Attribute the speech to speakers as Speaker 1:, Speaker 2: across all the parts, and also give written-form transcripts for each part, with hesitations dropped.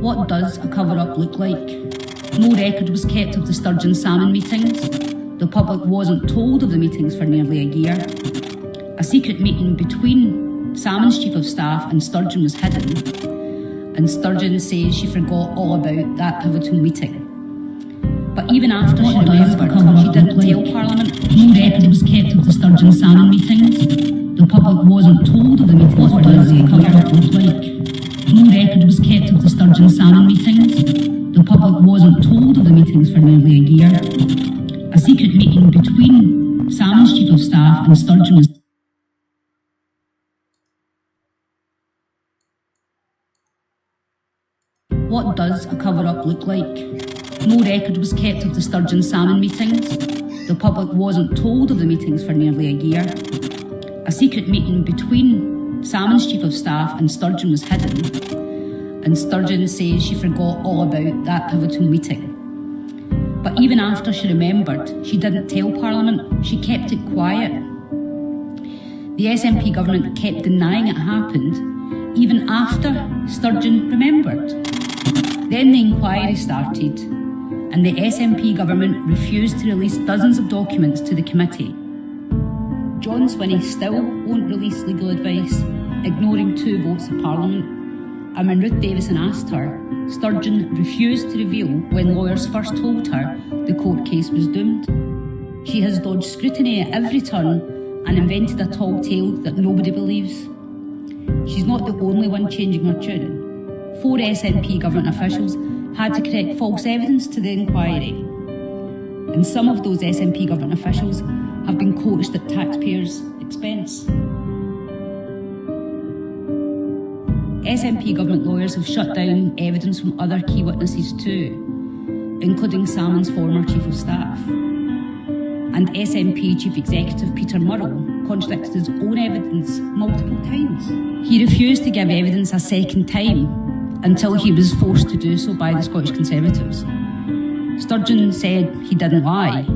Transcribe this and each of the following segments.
Speaker 1: What does a cover-up look like? No record was kept of the Sturgeon Salmond meetings. The public wasn't told of the meetings for nearly a year. A secret meeting between Salmond's Chief of Staff and Sturgeon was hidden, and Sturgeon says she forgot all about that pivotal meeting. But even after she remembered, she didn't tell Parliament. No record was kept of the Sturgeon Salmond meetings. The public wasn't told of the meetings. What does a cover-up look like? No record was kept of the Sturgeon Salmond meetings. The public wasn't told of the meetings for nearly a year. A secret meeting between Salmond's Chief of Staff and Sturgeon was... What does a cover-up look like? No record was kept of the Sturgeon Salmond meetings. The public wasn't told of the meetings for nearly a year. A secret meeting between Salmond's Chief of Staff and Sturgeon was hidden, and Sturgeon says she forgot all about that pivotal meeting. But even after she remembered, she didn't tell Parliament. She kept it quiet. The SNP government kept denying it happened, even after Sturgeon remembered. Then the inquiry started, and the SNP government refused to release dozens of documents to the committee. John Swinney still won't release legal advice, ignoring 2 votes of Parliament. And when Ruth Davison asked her, Sturgeon refused to reveal when lawyers first told her the court case was doomed. She has dodged scrutiny at every turn and invented a tall tale that nobody believes. She's not the only one changing her tune. 4 SNP government officials had to correct false evidence to the inquiry. And some of those SNP government officials have been coached at taxpayers' expense. SNP government lawyers have shut down evidence from other key witnesses too, including Salmond's former Chief of Staff. And SNP Chief Executive Peter Murrell contradicted his own evidence multiple times. He refused to give evidence a second time until he was forced to do so by the Scottish Conservatives. Sturgeon said he didn't lie,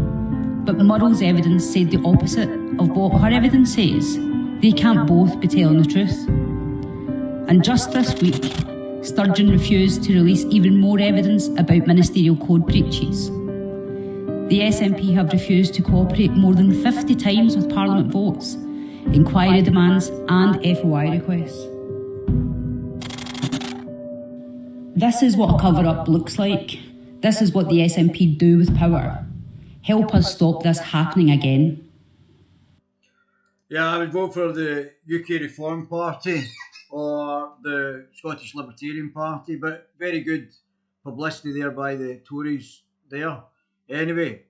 Speaker 1: but Murrell's evidence said the opposite of what her evidence says. They can't both be telling the truth. And just this week, Sturgeon refused to release even more evidence about ministerial code breaches. The SNP have refused to cooperate more than 50 times with Parliament votes, inquiry demands and FOI requests. This is what a cover-up looks like. This is what the SNP do with power. Help us stop this happening again.
Speaker 2: Yeah, I would vote for the UK Reform Party or the Scottish Libertarian Party, but very good publicity there by the Tories there. Anyway,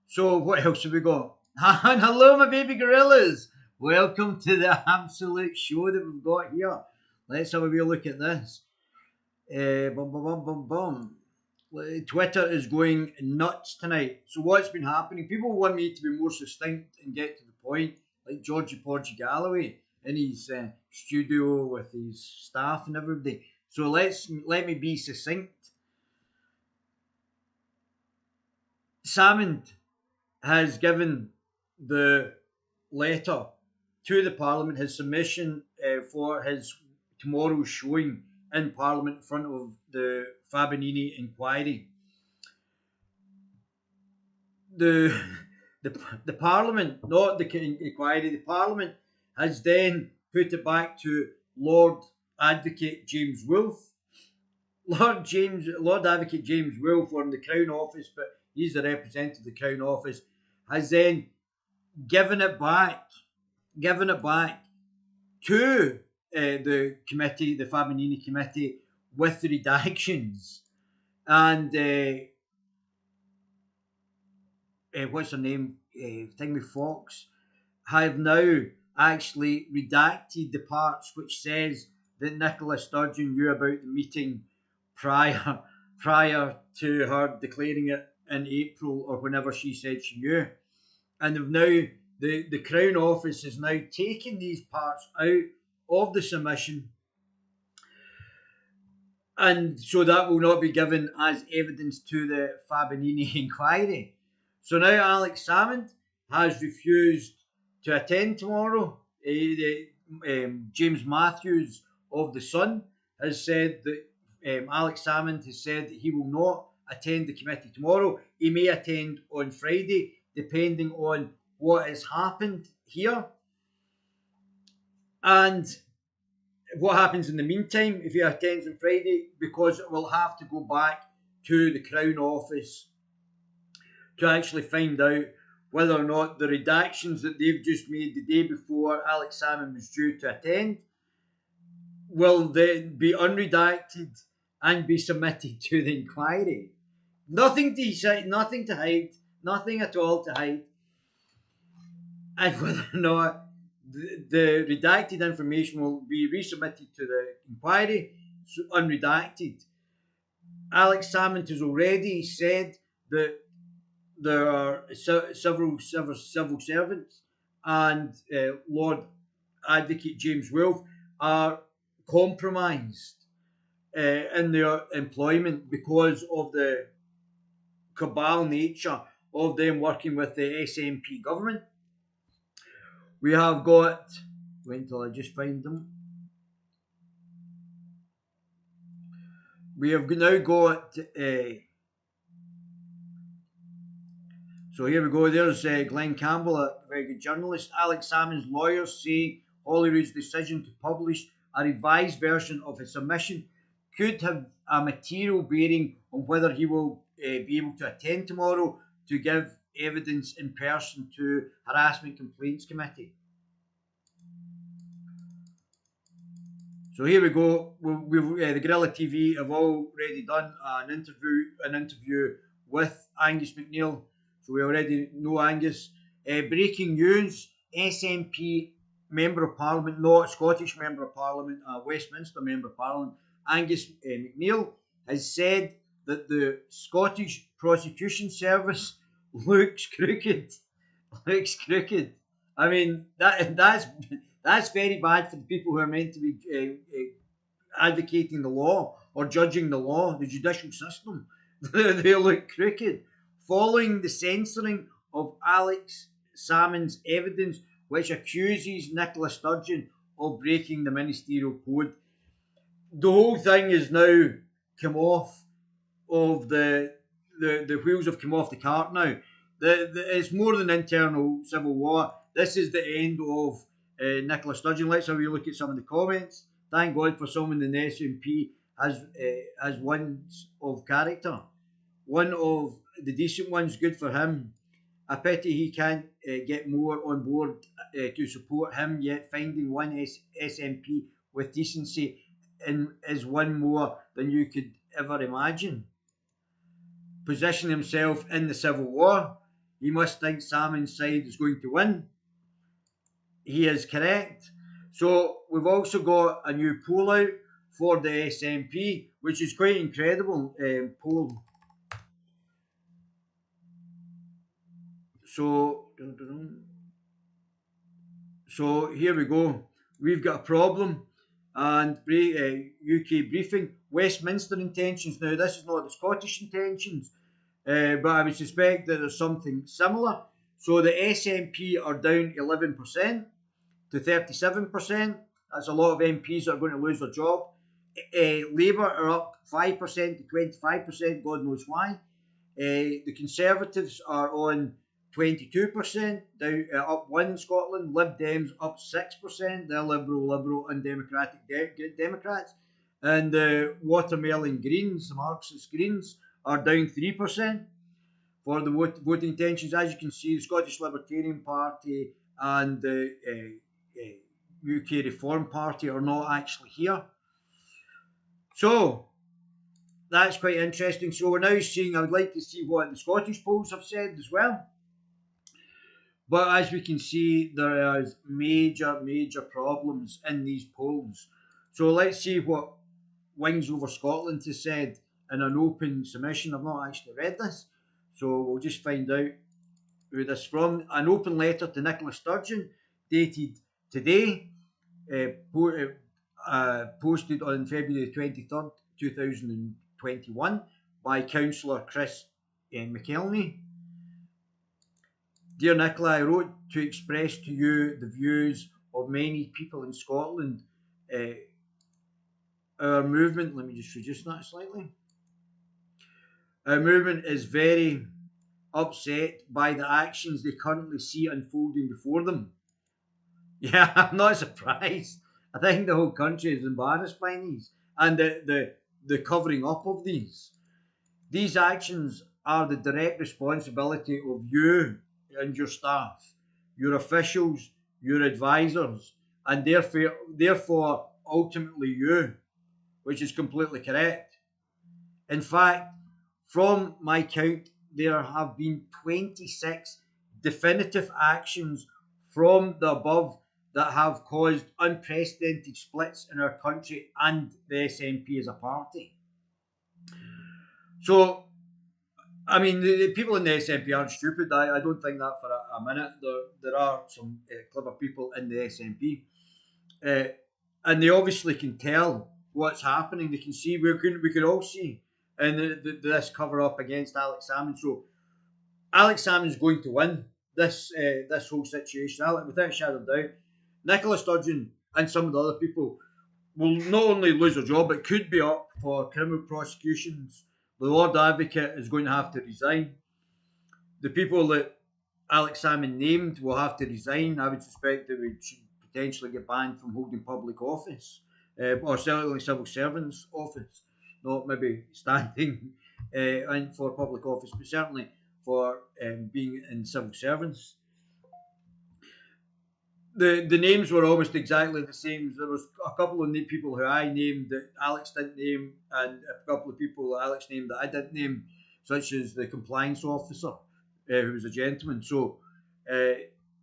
Speaker 2: so what else have we got? And hello, my baby gorillas. Welcome to the absolute show that we've got here. Let's have a wee look at this. Twitter is going nuts tonight. So what's been happening? People want me to be more succinct and get to the point, like Georgie Porgy Galloway in his studio with his staff and everybody. So let me be succinct. Salmond has given the letter to the Parliament, his submission for his tomorrow's showing in Parliament in front of the Fabinini inquiry. The Parliament, not the inquiry, the Parliament has then put it back to Lord Advocate James Wolfe. Lord Advocate James Wolfe from the Crown Office, but he's the representative of the Crown Office, has then given it back to the committee, the Fabinini committee, with the redactions. And what's her name? Thingy Fox have now actually redacted the parts which says that Nicola Sturgeon knew about the meeting prior to her declaring it in April or whenever she said she knew. And they've now, the Crown Office has now taken these parts out of the submission, and so that will not be given as evidence to the Fabinini inquiry. So now Alex Salmond has refused to attend tomorrow. James Matthews of The Sun has said that Alex Salmond has said that he will not attend the committee tomorrow. He may attend on Friday, depending on what has happened here. And what happens in the meantime if he attends on Friday, because it will have to go back to the Crown Office to actually find out whether or not the redactions that they've just made the day before Alex Salmond was due to attend will then be unredacted and be submitted to the inquiry. Nothing to nothing to hide, nothing at all to hide. And whether or not the redacted information will be resubmitted to the inquiry, unredacted. Alex Salmond has already said that there are several civil servants and Lord Advocate James Wolfe are compromised in their employment because of the cabal nature of them working with the SNP government. We have got, wait until I just find them. We have now got, so here we go, there's Glenn Campbell, a very good journalist. Alex Salmond's lawyers say Holyrood's decision to publish a revised version of his submission could have a material bearing on whether he will be able to attend tomorrow to give evidence in person to Harassment Complaints Committee. So here we go. The Guerilla TV have already done an interview with Angus McNeil. So we already know Angus. Breaking news: SNP Member of Parliament, not Scottish Member of Parliament, Westminster Member of Parliament, Angus McNeil has said that the Scottish Prosecution Service looks crooked. Looks crooked. I mean, that's very bad for the people who are meant to be advocating the law or judging the law, the judicial system. They look crooked. Following the censoring of Alex Salmond's evidence, which accuses Nicola Sturgeon of breaking the ministerial code, the whole thing is now come off of the wheels have come off the cart now. It's more than internal civil war. This is the end of Nicola Sturgeon. Let's have a look at some of the comments. Thank God for someone in the SNP has ones of character. One of the decent ones, good for him. A pity he can't get more on board to support him, yet finding one SNP with decency is one more than you could ever imagine. Position himself in the civil war. He must think Salmond's side is going to win. He is correct. So we've also got a new poll out for the SNP, which is quite incredible poll. So here we go. We've got a problem. And UK briefing, Westminster intentions. Now, this is not the Scottish intentions, but I would suspect that there's something similar. So the SNP are down 11% to 37%. That's a lot of MPs that are going to lose their job. Labour are up 5% to 25%, God knows why. The Conservatives are on 22%, down, up 1 in Scotland. Lib Dems up 6%. They're Liberal and Democratic Democrats. And the Watermelon Greens, the Marxist Greens, are down 3% for the voting intentions. As you can see, the Scottish Libertarian Party and the UK Reform Party are not actually here. So that's quite interesting. So we're now seeing, I would like to see what the Scottish polls have said as well. But as we can see, there is major problems in these polls. So let's see what Wings Over Scotland has said in an open submission. I've not actually read this, so we'll just find out who this is from. An open letter to Nicola Sturgeon, dated today, posted on February 23rd, 2021, by Councillor Chris McKelney. Dear Nicola, I wrote to express to you the views of many people in Scotland our movement, let me just reduce that slightly. Our movement is very upset by the actions they currently see unfolding before them. Yeah, I'm not surprised. I think the whole country is embarrassed by these and the covering up of these. These actions are the direct responsibility of you and your staff, your officials, your advisors, and therefore ultimately you, which is completely correct. In fact, from my count, there have been 26 definitive actions from the above that have caused unprecedented splits in our country and the SNP as a party. So, I mean, the people in the SNP aren't stupid. I don't think that for a minute. There are some clever people in the SNP. Uh, and they obviously can tell what's happening. They can see, we could all see in this cover up against Alex Salmond. So Alex Salmond's going to win this whole situation, without a shadow of doubt. Nicola Sturgeon and some of the other people will not only lose their job, but could be up for criminal prosecutions. The Lord Advocate is going to have to resign. The people that Alex Salmond named will have to resign. I would suspect they would potentially get banned from holding public office, or certainly civil servants' office, not maybe standing in for public office, but certainly for being in civil servants. The names were almost exactly the same. There was a couple of people who I named that Alex didn't name, and a couple of people that Alex named that I didn't name, such as the compliance officer, who was a gentleman. So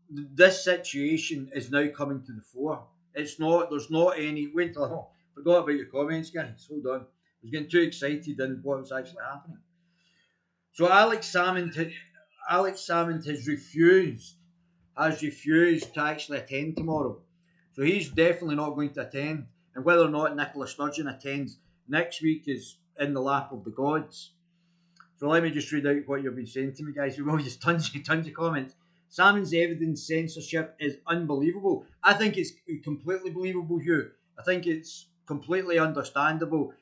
Speaker 2: this situation is now coming to the fore. It's not. There's not any. Wait till forgot about your comments, guys. Hold on. I was getting too excited in what was actually happening. So Alex Salmond has refused to actually attend tomorrow. So he's definitely not going to attend. And whether or not Nicola Sturgeon attends next week is in the lap of the gods. So let me just read out what you've been saying to me, guys. We've always tons of comments. Salmond's evidence censorship is unbelievable. I think it's completely believable, Hugh. I think it's completely understandable.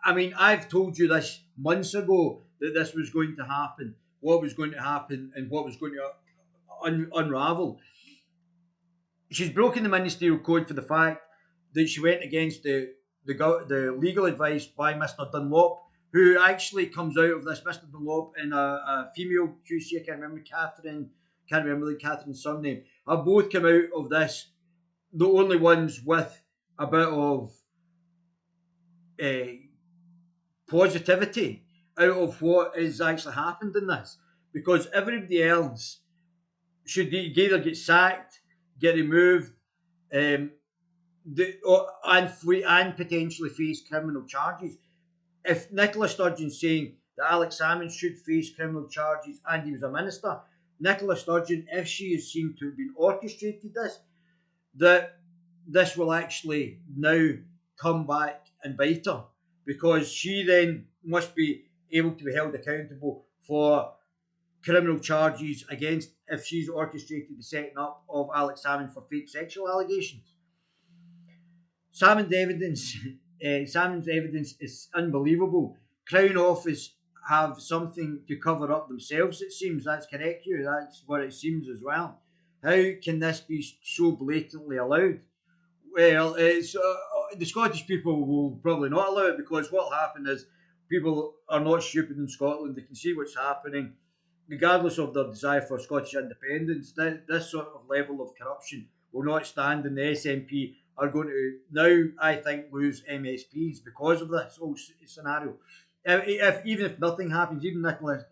Speaker 2: I mean, I've told you this months ago that this was going to happen, what was going to happen, and what was going to unravel. She's broken the ministerial code for the fact that she went against the legal advice by Mr. Dunlop, who actually comes out of this. Mr. Dunlop and a female QC, I can't remember Catherine's surname, have both come out of this, the only ones with a bit of positivity out of what has actually happened in this, because everybody else should either get sacked, get removed, and potentially face criminal charges. If Nicola Sturgeon's saying that Alex Salmond should face criminal charges and he was a minister, Nicola Sturgeon, if she is seen to have been orchestrated that this will actually now come back and bite her, because she then must be able to be held accountable for criminal charges against, if she's orchestrated the setting up of Alex Salmond for fake sexual allegations. Salmond's evidence is unbelievable. Crown Office have something to cover up themselves, it seems. That's correct, Hugh. That's what it seems as well. How can this be so blatantly allowed? Well, it's the Scottish people will probably not allow it, because what will happen is people are not stupid in Scotland. They can see what's happening, regardless of their desire for Scottish independence. This sort of level of corruption will not stand, and the SNP are going to now, I think, lose MSPs because of this whole scenario. Even if nothing happens, even Nicola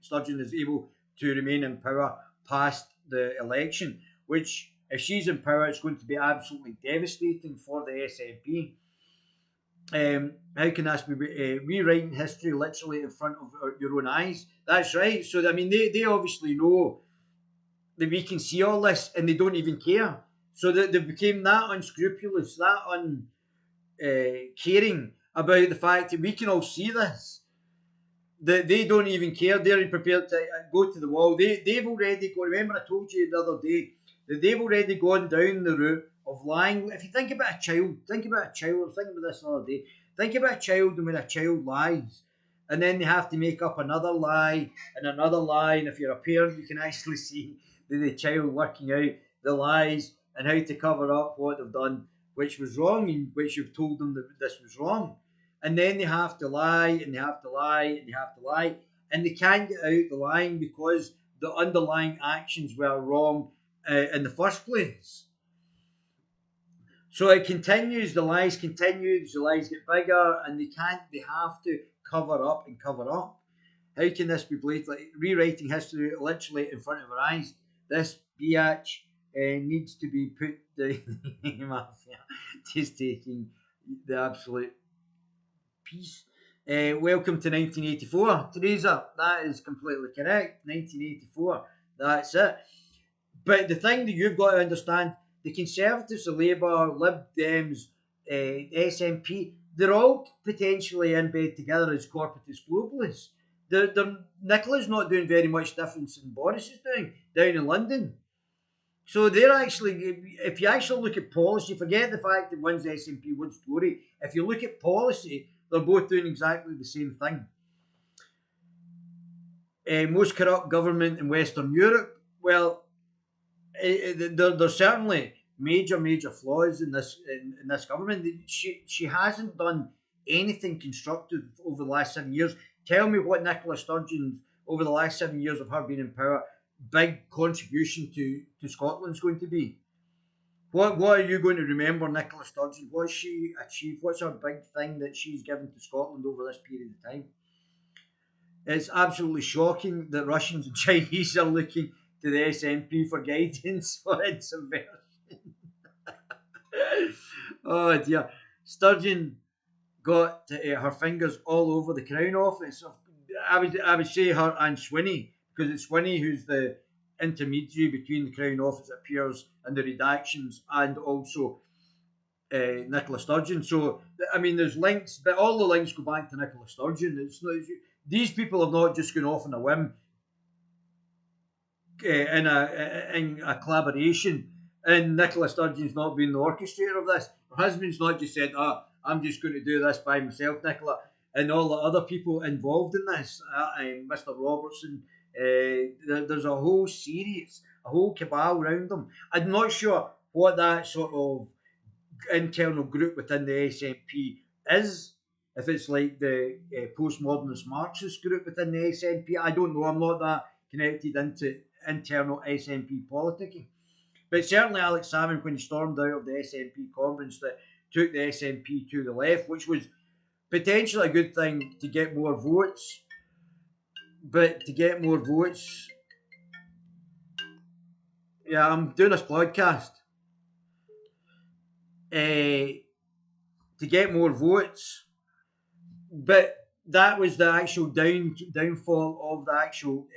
Speaker 2: Sturgeon is able to remain in power past the election, which, if she's in power, it's going to be absolutely devastating for the SNP. How can this be rewriting history literally in front of your own eyes? That's right. So, I mean, they obviously know that we can see all this, and they don't even care. So that they became that unscrupulous, that uncaring about the fact that we can all see this, that they don't even care. They're prepared to go to the wall. They've already got. Remember, I told you the other day that they've already gone down the route of lying. If you think about a child, I was thinking about this the other day. Think about a child, and when a child lies, and then they have to make up another lie and another lie. And if you're a parent, you can actually see the child working out the lies and how to cover up what they've done, which was wrong, and which you've told them that this was wrong. And then they have to lie, and they have to lie, and they have to lie, and they can't get out the lying because the underlying actions were wrong in the first place. So it continues, the lies continue, the lies get bigger, and they have to cover up and cover up. How can this be blatantly rewriting history literally in front of our eyes? This biatch needs to be put down. Mafia just taking the absolute piece. Welcome to 1984, Teresa. That is completely correct. 1984. That's it. But the thing that you've got to understand, the Conservatives, the Labour, Lib Dems, SNP, they're all potentially in bed together as corporatist globalists. Nicola's not doing very much difference than Boris is doing down in London. So they're actually, if you actually look at policy, forget the fact that one's SNP, one's Tory. If you look at policy, they're both doing exactly the same thing. Most corrupt government in Western Europe. Well, there's certainly major flaws in this government. She hasn't done anything constructive over the last 7 years. Tell me what Nicola Sturgeon over the last 7 years of her being in power, big contribution to Scotland's going to be. What are you going to remember Nicola Sturgeon? What's she achieved? What's her big thing that she's given to Scotland over this period of time? It's absolutely shocking that Russians and Chinese are looking to the SNP for guidance for its subversion. Oh dear. Sturgeon got her fingers all over the Crown Office. I would say her and Swinney, because it's Swinney who's the intermediary between the Crown Office, it appears, and the redactions, and also Nicola Sturgeon. So, I mean, there's links, but all the links go back to Nicola Sturgeon. These people have not just gone off on a whim in a collaboration, and Nicola Sturgeon's not been the orchestrator of this. Her husband's not just said, I'm just going to do this by myself, Nicola, and all the other people involved in this, Mr. Robertson. There's a whole series, a whole cabal around them. I'm not sure what that sort of internal group within the SNP is. If it's like the postmodernist Marxist group within the SNP, I don't know. I'm not that connected into internal SNP politicking. But certainly Alex Salmond, when he stormed out of the SNP conference that took the SNP to the left, which was potentially a good thing to get more votes. But to get more votes, yeah, I'm doing this podcast. To get more votes, but that was the actual downfall of the actual.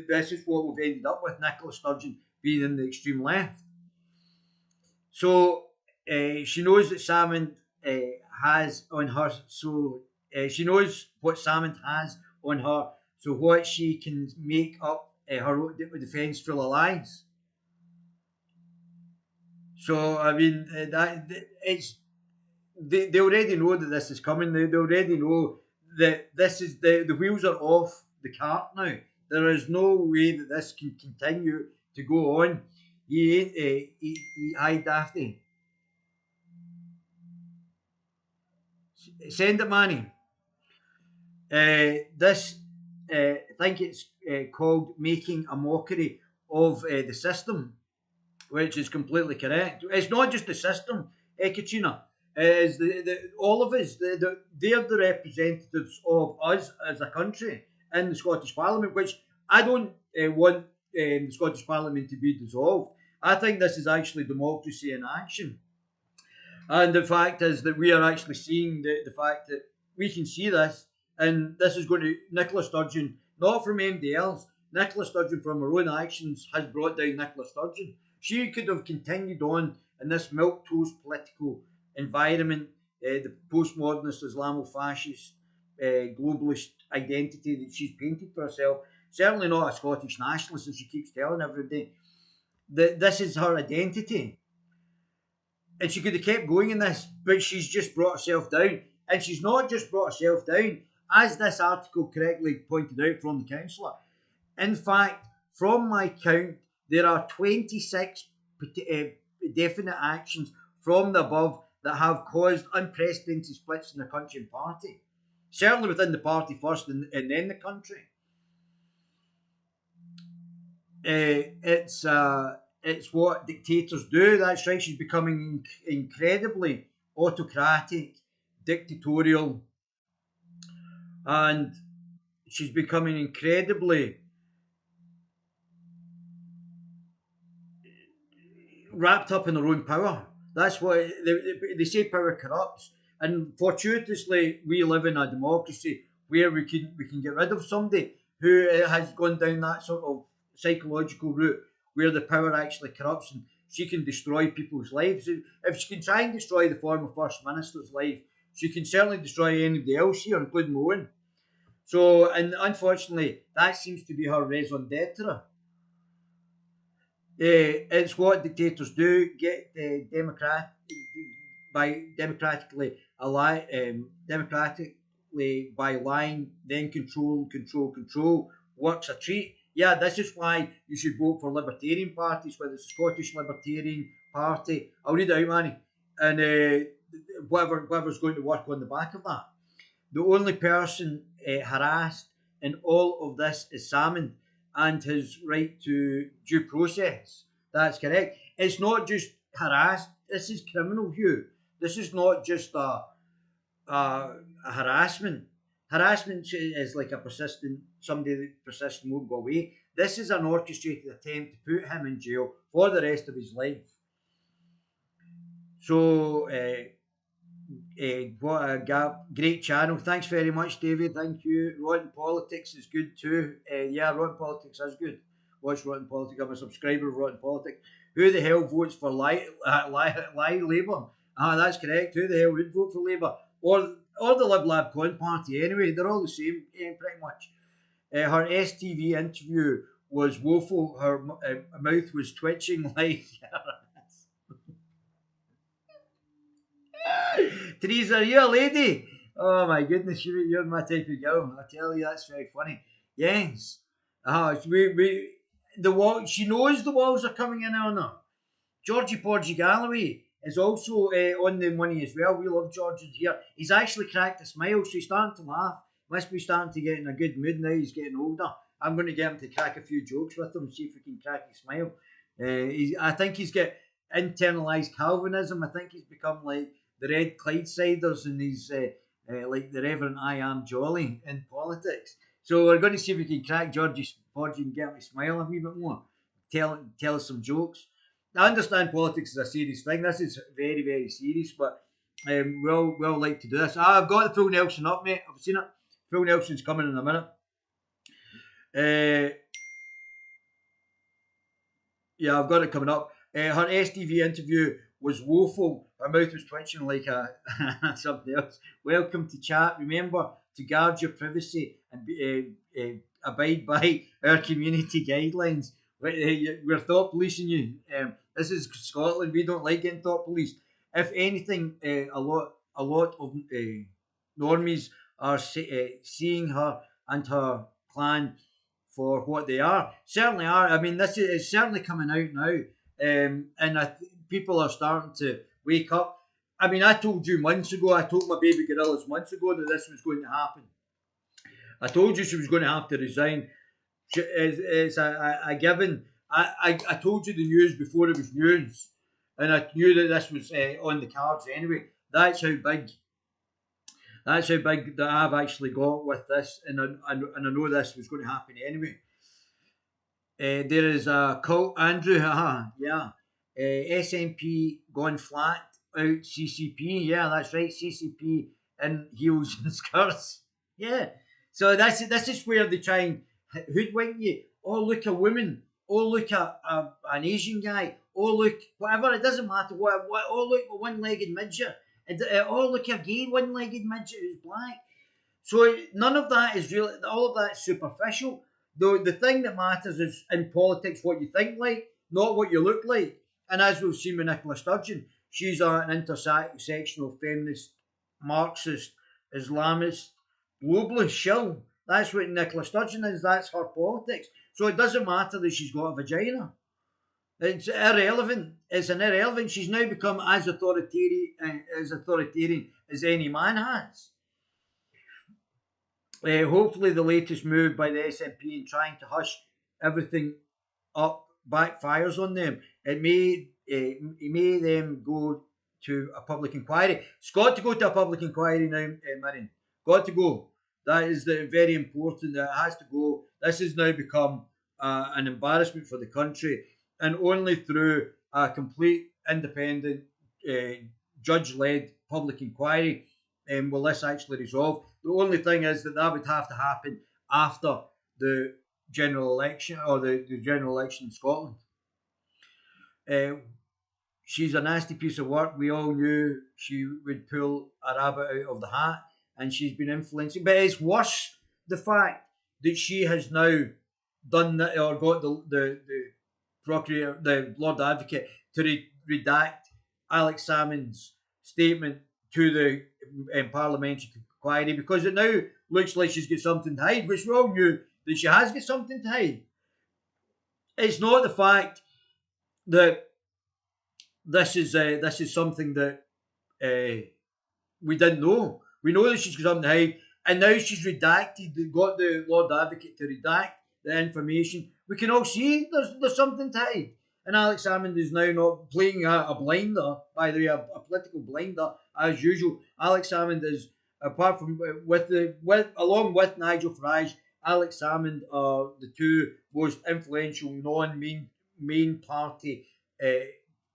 Speaker 2: This is what we've ended up with: Nicola Sturgeon being in the extreme left. So she knows that Salmond has on her. So she knows what Salmond has on her. So what she can make up her defence full of lies. So I mean that it's. They already know that this is coming. They already know that this is the wheels are off the cart now. There is no way that this can continue to go on. Hi, Daphne. Send it, Manny. This, I think it's called making a mockery of the system, which is completely correct. It's not just the system, Katrina. Is all of us, they're the representatives of us as a country in the Scottish Parliament, which I don't want the Scottish Parliament to be dissolved. I think this is actually democracy in action. And the fact is that we are actually seeing the fact that we can see this, and this is going to, Nicola Sturgeon, not from MDLs, Nicola Sturgeon from her own actions has brought down Nicola Sturgeon. She could have continued on in this milquetoast political environment, the postmodernist, Islamo-fascist, globalist identity that she's painted for herself. Certainly not a Scottish nationalist, as she keeps telling everybody. that this is her identity. And she could have kept going in this, but she's just brought herself down. And she's not just brought herself down, as this article correctly pointed out from the councillor. In fact, from my count, there are 26 definite actions from the above that have caused unprecedented splits in the country and party. Certainly within the party first and then the country. It's what dictators do. That's right. She's becoming incredibly autocratic, dictatorial, and she's becoming incredibly wrapped up in her own power. That's what they say. Power corrupts, and fortuitously, we live in a democracy where we can get rid of somebody who has gone down that sort of psychological route where the power actually corrupts and she can destroy people's lives. If she can try and destroy the former First Minister's life, she can certainly destroy anybody else here, including my own. So, and unfortunately, that seems to be her raison d'etre. It's what dictators do. Get democratically by lying, then control. Works a treat. Yeah, this is why you should vote for libertarian parties, whether it's the Scottish Libertarian Party. I'll read it out, Manny, and whatever's going to work on the back of that. The only person harassed in all of this is Salmond and his right to due process. That's correct. It's not just harassed. This is criminal, Hugh. This is not just a harassment. Harassment is like somebody that persistent won't go away. This is an orchestrated attempt to put him in jail for the rest of his life. So, what a great channel. Thanks very much, David. Thank you. Rotten Politics is good too. Yeah, Rotten Politics is good. Watch Rotten Politics. I'm a subscriber of Rotten Politics. Who the hell votes for lie Labour? That's correct. Who the hell would vote for Labour? Or the Lib Lab Con Party anyway. They're all the same, pretty much. Her STV interview was woeful. Her mouth was twitching like... Teresa, are you a lady? Oh my goodness, you're my type of girl. I tell you, that's very funny. Yes. The wall. She knows the walls are coming in on her. Georgie Porgy Galloway is also on the money as well. We love Georgie here. He's actually cracked a smile, so he's starting to laugh. Must be starting to get in a good mood now. He's getting older. I'm going to get him to crack a few jokes with him, see if we can crack a smile. I think he's got internalized Calvinism. I think he's become like the Red Clydesiders and he's like the Reverend I Am Jolly in politics. So we're going to see if we can crack Georgie Porgy and get him to smile a wee bit more. Tell us some jokes. I understand politics is a serious thing. This is very, very serious, but we'll like to do this. I've got the full Nelson up, mate. I've seen it. Full Nelson's coming in a minute. Yeah, I've got it coming up. Her STV interview was woeful. Her mouth was twitching like something else. Welcome to chat. Remember to guard your privacy and abide by our community guidelines. We're thought policing you. This is Scotland. We don't like getting thought policed. If anything, a lot of normies are seeing her and her clan for what they are. Certainly are. I mean, this is certainly coming out now, and people are starting to wake up. I mean, I told you months ago. I told my baby gorillas months ago that this was going to happen. I told you she was going to have to resign. It's a given. I told you the news before it was news, and I knew that this was on the cards anyway. That's how big that I've actually got with this, and I know this was going to happen anyway. There is a cult, Andrew. Yeah. SNP gone flat out. CCP. Yeah, that's right. CCP in heels and skirts. Yeah. So this is where they try and hoodwink you. Oh, look, a woman. Oh, look, an Asian guy. Oh, look, whatever. It doesn't matter. What? Oh, look, a one-legged midget. Oh, look, a gay one-legged midget who's black. So none of that is really. All of that's superficial. Though the thing that matters is in politics what you think like. not what you look like. And as we've seen with Nicola Sturgeon, she's an intersectional feminist, Marxist, Islamist, globalist shill. That's what Nicola Sturgeon is. That's her politics. So it doesn't matter that she's got a vagina. It's irrelevant. It's an irrelevant. She's now become as authoritarian as any man has. Hopefully, the latest move by the SNP in trying to hush everything up backfires on them. It may them go to a public inquiry. It's got to go to a public inquiry now, Miriam. Got to go. That is very important. That has to go. This has now become an embarrassment for the country, and only through a complete independent, judge-led public inquiry will this actually resolve. The only thing is that would have to happen after the general election, or the general election in Scotland. She's a nasty piece of work. We all knew she would pull a rabbit out of the hat, and she's been influencing. But it's worse the fact that she has now done that, or got the procurator, the Lord Advocate, to redact Alex Salmond's statement to the parliamentary inquiry, because it now looks like she's got something to hide, which we all knew that she has got something to hide. It's not the fact that this is something that we didn't know. We know that she's got something to hide, and now she's redacted. Got the Lord Advocate to redact the information. We can all see there's something to hide. And Alex Salmond is now not playing a blinder, by the way, a political blinder as usual. Alex Salmond is, apart from along with Nigel Farage, Alex Salmond are the two most influential non-main party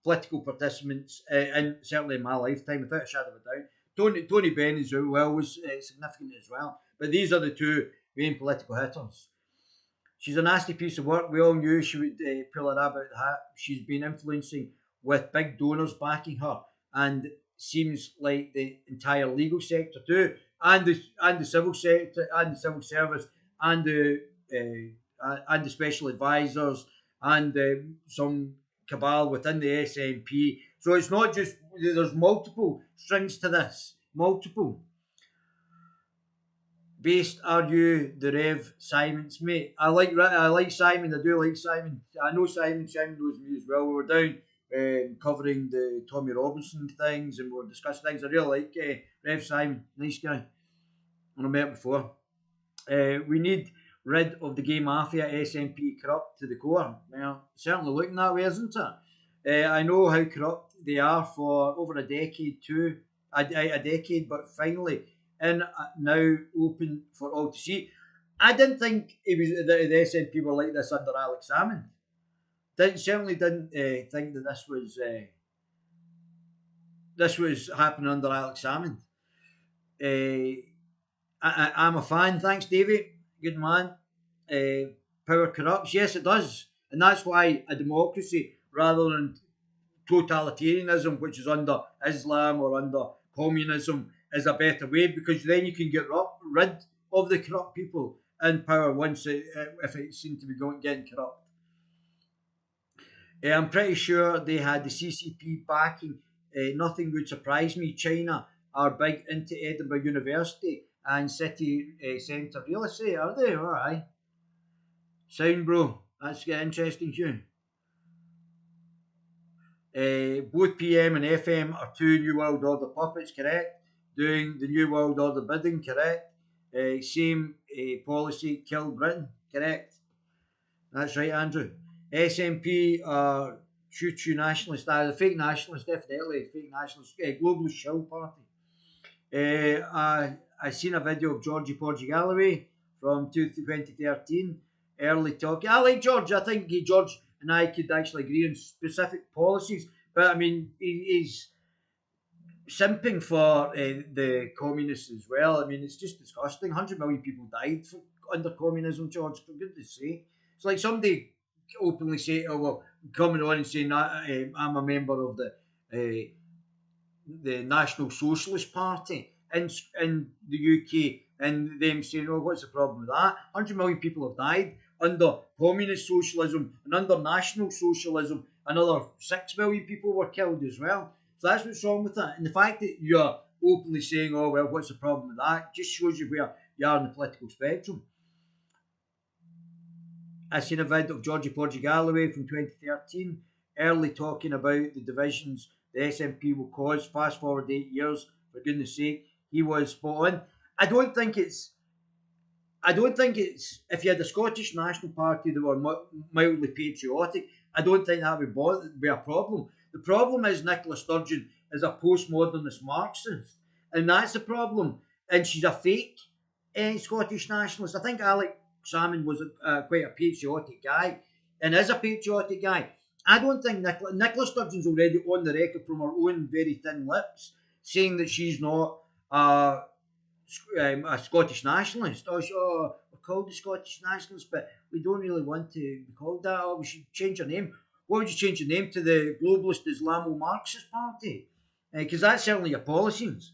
Speaker 2: political participants, and certainly in my lifetime, without a shadow of a doubt. Tony Benn as well was significant as well. But these are the two main political hitters. She's a nasty piece of work. We all knew she would pull a rabbit out of the hat. She's been influencing with big donors backing her, and seems like the entire legal sector too, and the civil sector, and the civil service, and the special advisors, and some cabal within the SNP. So it's not just, there's multiple strings to this. Multiple. Based, are you the Rev Simon's mate? I like Simon. I do like Simon. I know Simon. Simon knows me as well. We were down covering the Tommy Robinson things, and we were discussing things. I really like Rev Simon. Nice guy. I met him before. We need rid of the gay mafia, SNP corrupt to the core. Well, certainly looking that way, isn't it? I know how corrupt they are for over a decade too. A decade, but finally in now open for all to see. I didn't think the SNP were like this under Alex Salmond. Certainly didn't think that this was happening under Alex Salmond. I'm a fan. Thanks, Davey. Good man. Power corrupts. Yes, it does, and that's why a democracy rather than totalitarianism, which is under Islam or under communism, is a better way, because then you can get rid of the corrupt people in power once if it seems to be getting corrupt. I'm pretty sure they had the CCP backing. Nothing would surprise me. China are big into Edinburgh University and city centre real estate, are they? All right. Sound, bro. That's interesting, Hugh. Both PM and FM are two New World Order puppets, correct? Doing the New World Order bidding, correct? Same policy, kill Britain, correct? That's right, Andrew. SNP are choo-choo nationalists, the fake nationalists, definitely fake nationalists, globalist shill party. I seen a video of Georgie Porgy Galloway from 2013, early talking. I like George. I think George and I could actually agree on specific policies, but I mean, he's simping for the communists as well. I mean, it's just disgusting. 100 million people died under communism, George, for goodness sake. It's like somebody openly say, oh, well, coming on and saying that I'm a member of the National Socialist Party in the UK, and them saying, oh, what's the problem with that? 100 million people have died. under communist socialism and under national socialism, another 6 million people were killed as well. So that's what's wrong with that. And the fact that you're openly saying, oh, well, what's the problem with that, just shows you where you are in the political spectrum. I seen a vid of Georgie Porgy Galloway from 2013, early talking about the divisions the SNP will cause. Fast forward 8 years, for goodness sake, he was spot on. I don't think it's if you had a Scottish National Party that were mildly patriotic, I don't think that would be a problem. The problem is Nicola Sturgeon is a postmodernist Marxist, and that's the problem. And she's a fake Scottish nationalist. I think Alex Salmond was quite a patriotic guy, and is a patriotic guy. I don't think Nicola Sturgeon's already on the record from her own very thin lips saying that she's not a Scottish nationalist. We're called the Scottish nationalists, but we don't really want to be called that. We should change our name. What would you change your name to? The Globalist Islamo-Marxist Party? Because that's certainly your policies.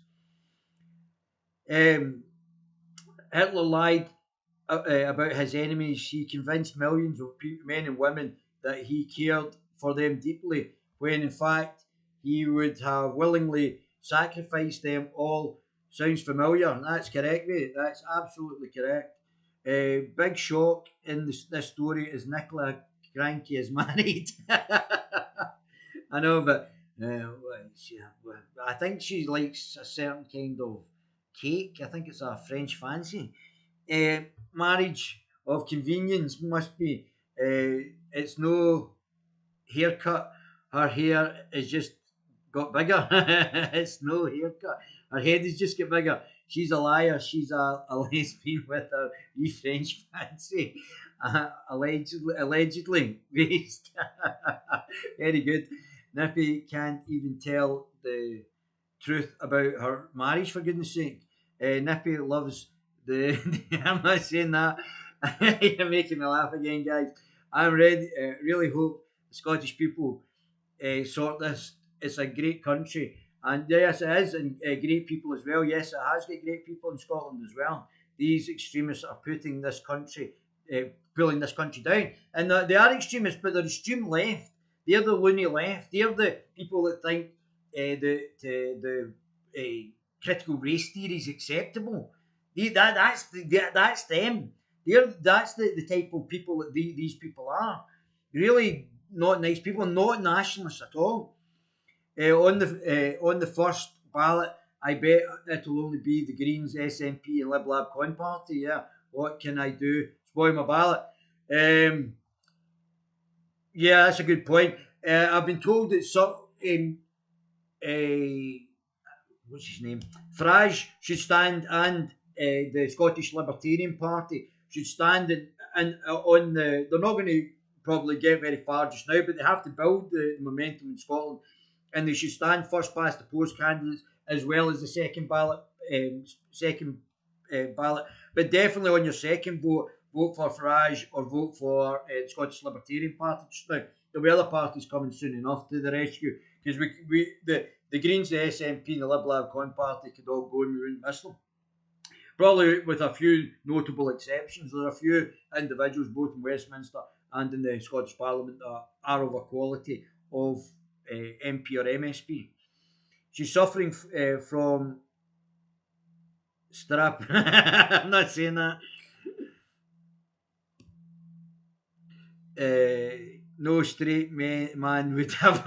Speaker 2: Hitler lied about his enemies. He convinced millions of men and women that he cared for them deeply, when in fact he would have willingly sacrificed them all. Sounds familiar? That's correct, mate. That's absolutely correct. Big shock in this story is Nicola Cranky is married. I know, but I think she likes a certain kind of cake. I think it's a French fancy. Marriage of convenience must be. It's no haircut. Her hair is just got bigger. It's no haircut. Her head has just got bigger. She's a liar. She's a lesbian with a wee French fancy. Allegedly based. Very good. Nippy can't even tell the truth about her marriage, for goodness sake. Nippy loves the. I'm not saying that. You're making me laugh again, guys. I'm ready. Really hope the Scottish people sort this. It's a great country, and yes, it is, and great people as well. Yes, it has got great people in Scotland as well. These extremists are putting this country, pulling this country down, and they are extremists, but they're extreme left. They're the loony left. They're the people that think the critical race theory is acceptable. That's them. That's the type of people that these people are. Really not nice people, not nationalists at all. On the first ballot, I bet it'll only be the Greens, SNP, and Lib Lab Con Party. Yeah, what can I do? Spoil my ballot. Yeah, that's a good point. I've been told that what's his name? Farage should stand, and the Scottish Libertarian Party should stand on the. They're not going to probably get very far just now, but they have to build the momentum in Scotland, and they should stand first past the post candidates as well as the second ballot. Ballot, but definitely on your second vote for Farage or vote for the Scottish Libertarian Party just now. There'll be other parties coming soon enough to the rescue, because the Greens, the SNP, and the Lib Lab Con Party could all go and we wouldn't miss them. Probably with a few notable exceptions. There are a few individuals, both in Westminster and in the Scottish Parliament, that are of a quality of MP or MSP. She's suffering from strap. I'm not saying that. No straight man would have.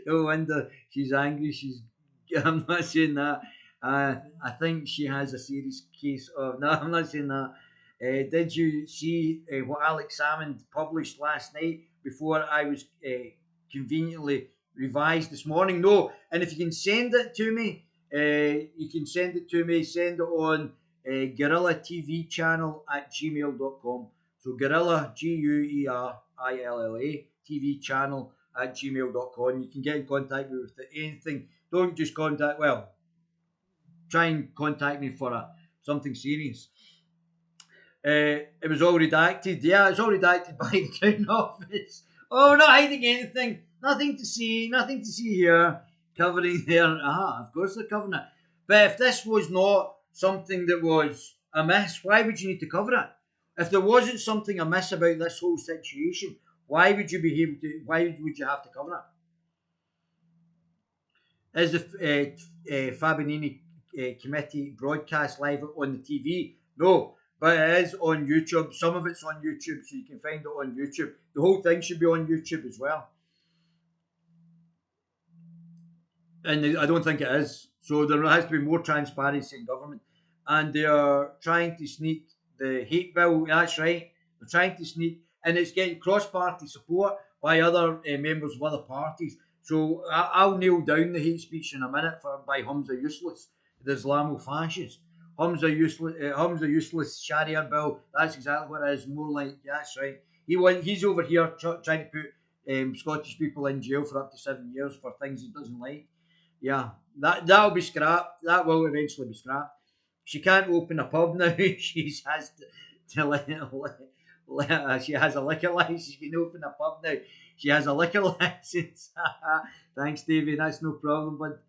Speaker 2: No wonder she's angry. I'm not saying that. I think she has a serious case of. No, I'm not saying that. Did you see what Alex Salmond published last night before I was conveniently revised this morning? No. And if you can send it to me, you can send it to me. Send it on guerillatvchannel at gmail.com. So Guerilla, Guerilla, TV channel at gmail.com. You can get in contact with me with anything. Don't just try and contact me for something serious. It was all redacted. Yeah, it's all redacted by the Crown Office. Oh, not hiding anything. Nothing to see here. Covering there. Of course they're covering it. But if this was not something that was amiss, why would you need to cover it? If there wasn't something amiss about this whole situation, why would you be able to? Why would you have to cover it? Is the Fabinini committee broadcast live on the TV? No, but it is on YouTube. Some of it's on YouTube, so you can find it on YouTube. The whole thing should be on YouTube as well. And I don't think it is. So there has to be more transparency in government. And they are trying to sneak the hate bill. That's right. They're trying to sneak, and it's getting cross-party support by other members of other parties. So I'll nail down the hate speech in a minute by Humza Useless, the Islamo-fascist. Humza Useless Sharia bill. That's exactly what it is. More like, yeah, that's right. He's over here trying to put Scottish people in jail for up to 7 years for things he doesn't like. Yeah, that'll be scrapped. That will eventually be scrapped. She can't open a pub now. She has she has a liquor license. She can open a pub now. She has a liquor license. Thanks, Davey. That's no problem. But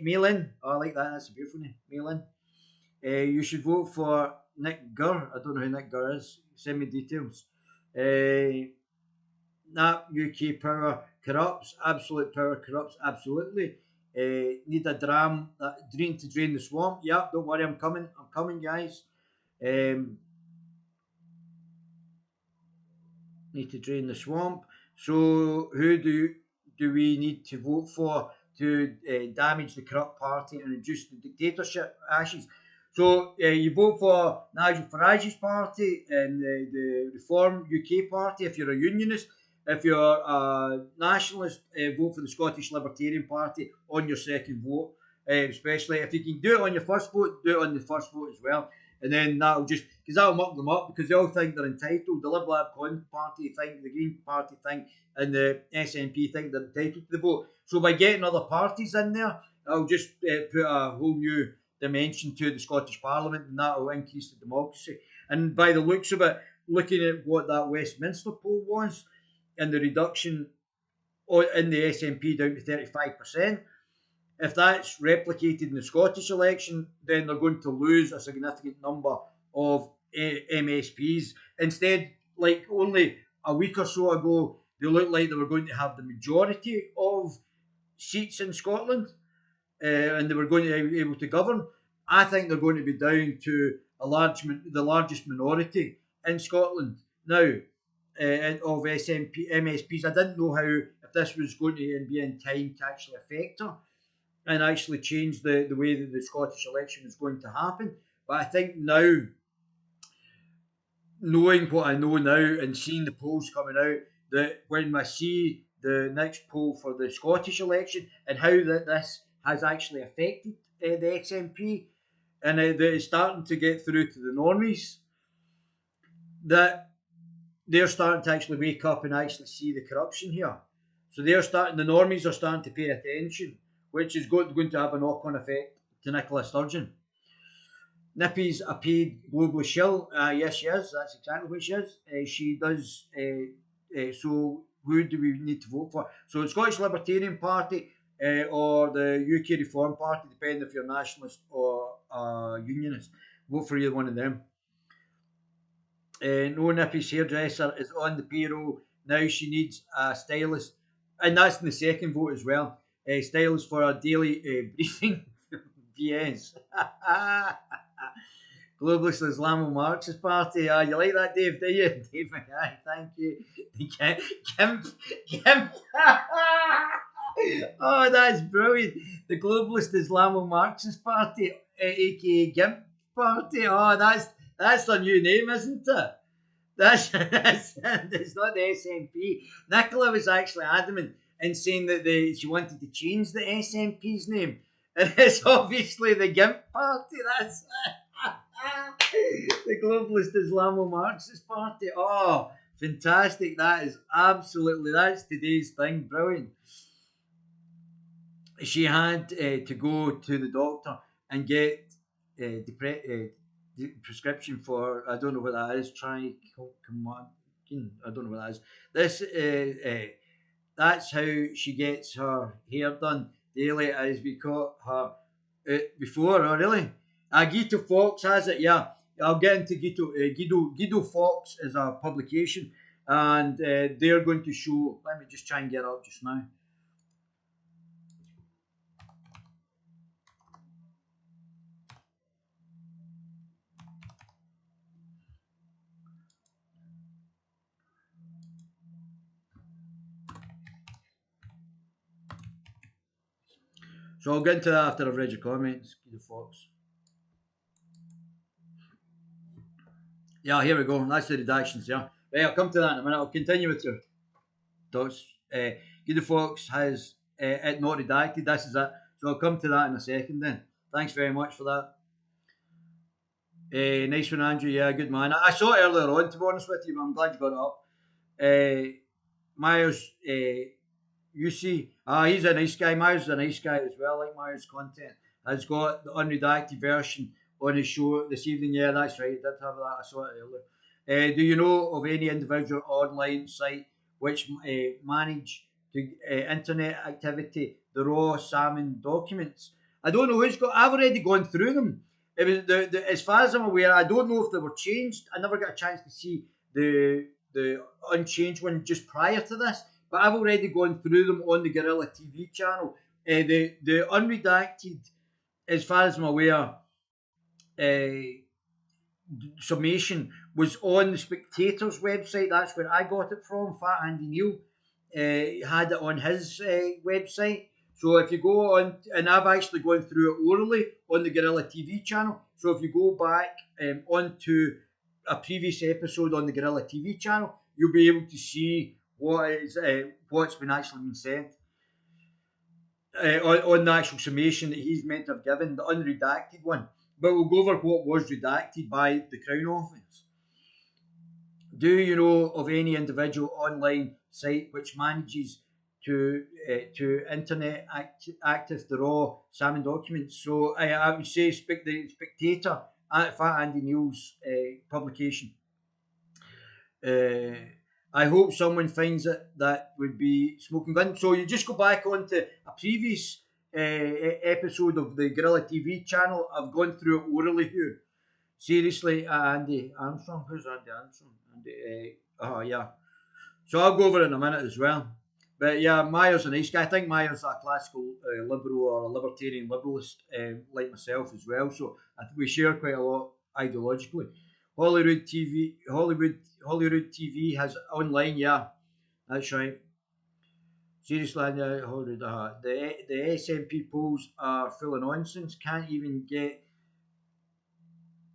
Speaker 2: Malin, oh, I like that. That's a beautiful name, Malin. You should vote for Nick Gurr. I don't know who Nick Gurr is. Send me details. That UK power corrupts. Absolute power corrupts. Absolutely. Need a dream to drain the swamp. Yeah, don't worry, I'm coming. I'm coming, guys. Need to drain the swamp. So, who do we need to vote for to damage the corrupt party and reduce the dictatorship ashes? So, you vote for Nigel Farage's party and the Reform UK party if you're a unionist. If you're a nationalist, vote for the Scottish Libertarian Party on your second vote. Especially if you can do it on your first vote, do it on the first vote as well. And then that'll muck them up because they all think they're entitled. The Liberal Ab Party think, the Green Party think, and the SNP think they're entitled to the vote. So by getting other parties in there, it'll just put a whole new dimension to the Scottish Parliament, and that'll increase the democracy. And by the looks of it, looking at what that Westminster poll was, and the reduction in the SNP down to 35%. If that's replicated in the Scottish election, then they're going to lose a significant number of MSPs. Instead, like only a week or so ago, they looked like they were going to have the majority of seats in Scotland, and they were going to be able to govern. I think they're going to be down to the largest minority in Scotland now. Of MSPs. I didn't know if this was going to be in time to actually affect her and actually change the way that the Scottish election is going to happen. But I think now, knowing what I know now and seeing the polls coming out, that when I see the next poll for the Scottish election and how this has actually affected the SNP and that it's starting to get through to the normies, that they're starting to actually wake up and actually see the corruption here. So the normies are starting to pay attention, which is going to have a knock-on effect to Nicola Sturgeon. Nippy's a paid global shill. Yes, she is. That's exactly what she is. She does. So who do we need to vote for? So the Scottish Libertarian Party or the UK Reform Party, depending if you're a nationalist or a unionist. Vote for either one of them. No Nippy's hairdresser is on the payroll. Now she needs a stylist. And that's in the second vote as well. Stylist for a daily briefing. VS. Globalist Islamo-Marxist Party. You like that, Dave, do you? Dave, thank you. Gimp. Oh, that's brilliant. The Globalist Islamo-Marxist Party, aka Gimp Party. Oh, that's their new name, isn't it? That's it's not the SNP. Nicola was actually adamant in saying that she wanted to change the SNP's name, and it's obviously the Gimp Party. That's the Globalist Islamo-Marxist Party. Oh, fantastic! That's today's thing. Brilliant. She had to go to the doctor and get the prescription for, I don't know what that is. I don't know what that is. That's how she gets her hair done daily, as we caught her before. Oh, really? Agito Fox has it. Yeah, I'll get into Guido Fox is a publication, and they're going to show. Let me just try and get it up just now. So I'll get into that after I've read your comments, Guido Fox. Yeah, here we go. That's the redactions, yeah. Right, I'll come to that in a minute. I'll continue with your thoughts. Guido Fox has it not redacted. This is it. So I'll come to that in a second then. Thanks very much for that. Nice one, Andrew. Yeah, good man. I saw it earlier on, to be honest with you, but I'm glad you got it up. Myers, you see, he's a nice guy. Myers is a nice guy as well. I like Myers' content. Has got the unredacted version on his show this evening. Yeah, that's right. I did have that. I saw it earlier. Do you know of any individual online site which manage to internet activity the raw salmon documents? I don't know who's got. I've already gone through them. It was as far as I'm aware. I don't know if they were changed. I never got a chance to see the unchanged one just prior to this, but I've already gone through them on the Guerilla TV channel. The unredacted, as far as I'm aware, summation was on the Spectator's website. That's where I got it from. Fat Andy Neal had it on his website. So if you go on, and I've actually gone through it orally on the Guerilla TV channel. So if you go back onto a previous episode on the Guerilla TV channel, you'll be able to see what's been actually been said on the actual summation that he's meant to have given, the unredacted one. But we'll go over what was redacted by the Crown Office. Do you know of any individual online site which manages to internet active the raw salmon documents? So I would say the Spectator at Fat Andy Neal's publication. I hope someone finds it. That would be smoking gun. So you just go back onto a previous episode of the Guerilla TV channel. I've gone through it orally here. Seriously, Andy Armstrong. Who's Andy Armstrong? Andy. Yeah. So I'll go over it in a minute as well. But yeah, Myers a nice guy. I think Myers a classical liberal or a libertarian liberalist like myself as well. So I think we share quite a lot ideologically. Hollywood TV has online. Yeah, that's right. Seriously, Hollywood. The SNP polls are full of nonsense. Can't even get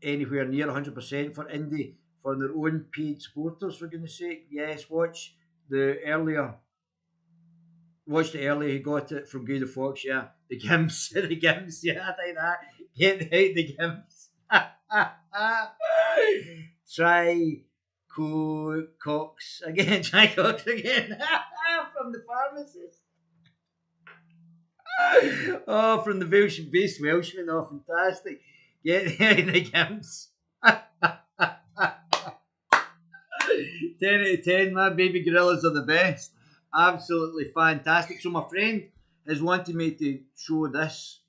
Speaker 2: anywhere near 100% for Indy for their own paid supporters. For goodness sake, yes. Watch the earlier. He got it from Guy the Fox. Yeah, the Gims, the Gims. Yeah, I think that. Get out the Gims. Try Cox again. Try Cox again from the pharmacist. Oh, from the based Welshman. Oh, fantastic. Get out the Gims. 10 out of 10, my baby gorillas are the best. Absolutely fantastic. So my friend has wanted me to show this,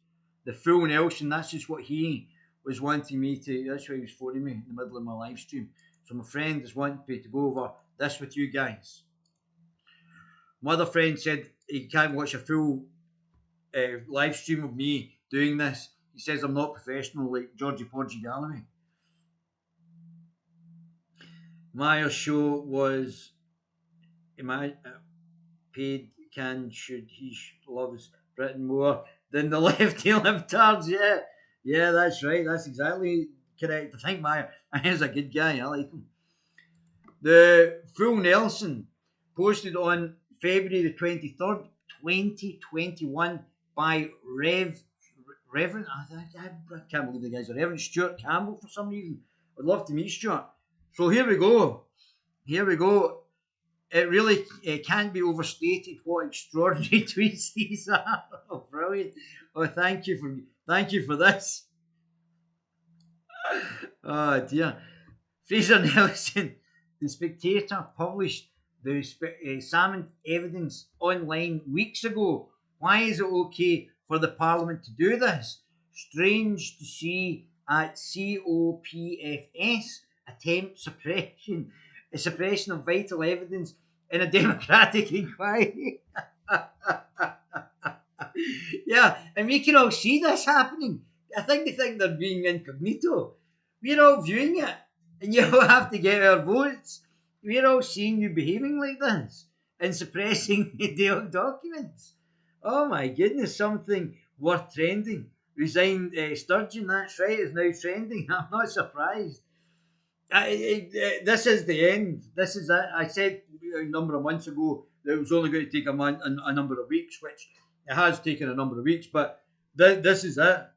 Speaker 2: the full Nelson. That's just what he was wanting me to, that's why he was phoning me in the middle of my live stream. So my friend is wanting me to go over this with you guys. My other friend said he can't watch a full live stream of me doing this. He says I'm not professional like Georgie Porgy Galloway. My show was paid should he loves Britain more than the lefty libtards. Yeah, that's right. That's exactly correct. I think Meyer is a good guy. I like him. The full Nelson posted on February the 23rd, 2021 by Reverend, I can't believe the guy's a Reverend Stuart Campbell for some reason. I'd love to meet Stuart. So here we go. It really can't be overstated what extraordinary tweets these are. Oh, brilliant! Oh, thank you for this. Oh dear, Fraser Nelson, the Spectator published the Salmond evidence online weeks ago. Why is it okay for the Parliament to do this? Strange to see at COPFS attempt suppression of vital evidence in a democratic inquiry. Yeah, and we can all see this happening. I think they think they're being incognito. We're all viewing it, and you all have to get our votes. We're all seeing you behaving like this and suppressing the documents. Oh my goodness, something worth trending. Resigned Sturgeon, that's right, is now trending. I'm not surprised. This is the end. This is it. I said a number of months ago that it was only going to take a number of weeks, which it has taken a number of weeks, but this is it.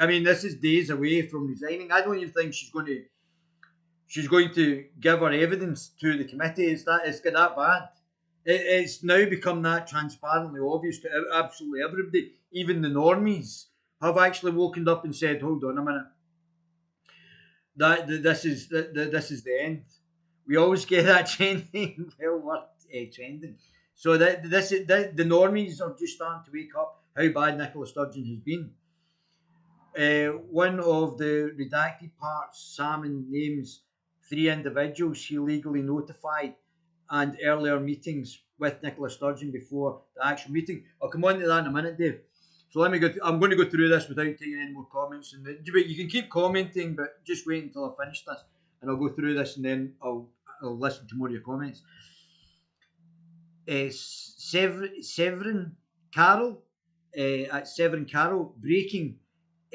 Speaker 2: I mean, this is days away from resigning. I don't even think she's going to give her evidence to the committee. It's got that bad. It's now become that transparently obvious to absolutely everybody. Even the normies have actually woken up and said, "Hold on a minute, this is the end." We always get that trending. Well worth trending. So the normies are just starting to wake up how bad Nicola Sturgeon has been. One of the redacted parts, Salmond names 3 individuals he legally notified and earlier meetings with Nicola Sturgeon before the actual meeting. I'll come on to that in a minute, Dave. So let me go. I'm going to go through this without taking any more comments. And you can keep commenting, but just wait until I finish this, and I'll go through this, and then I'll listen to more of your comments. Severin Carroll at Severin Carroll breaking.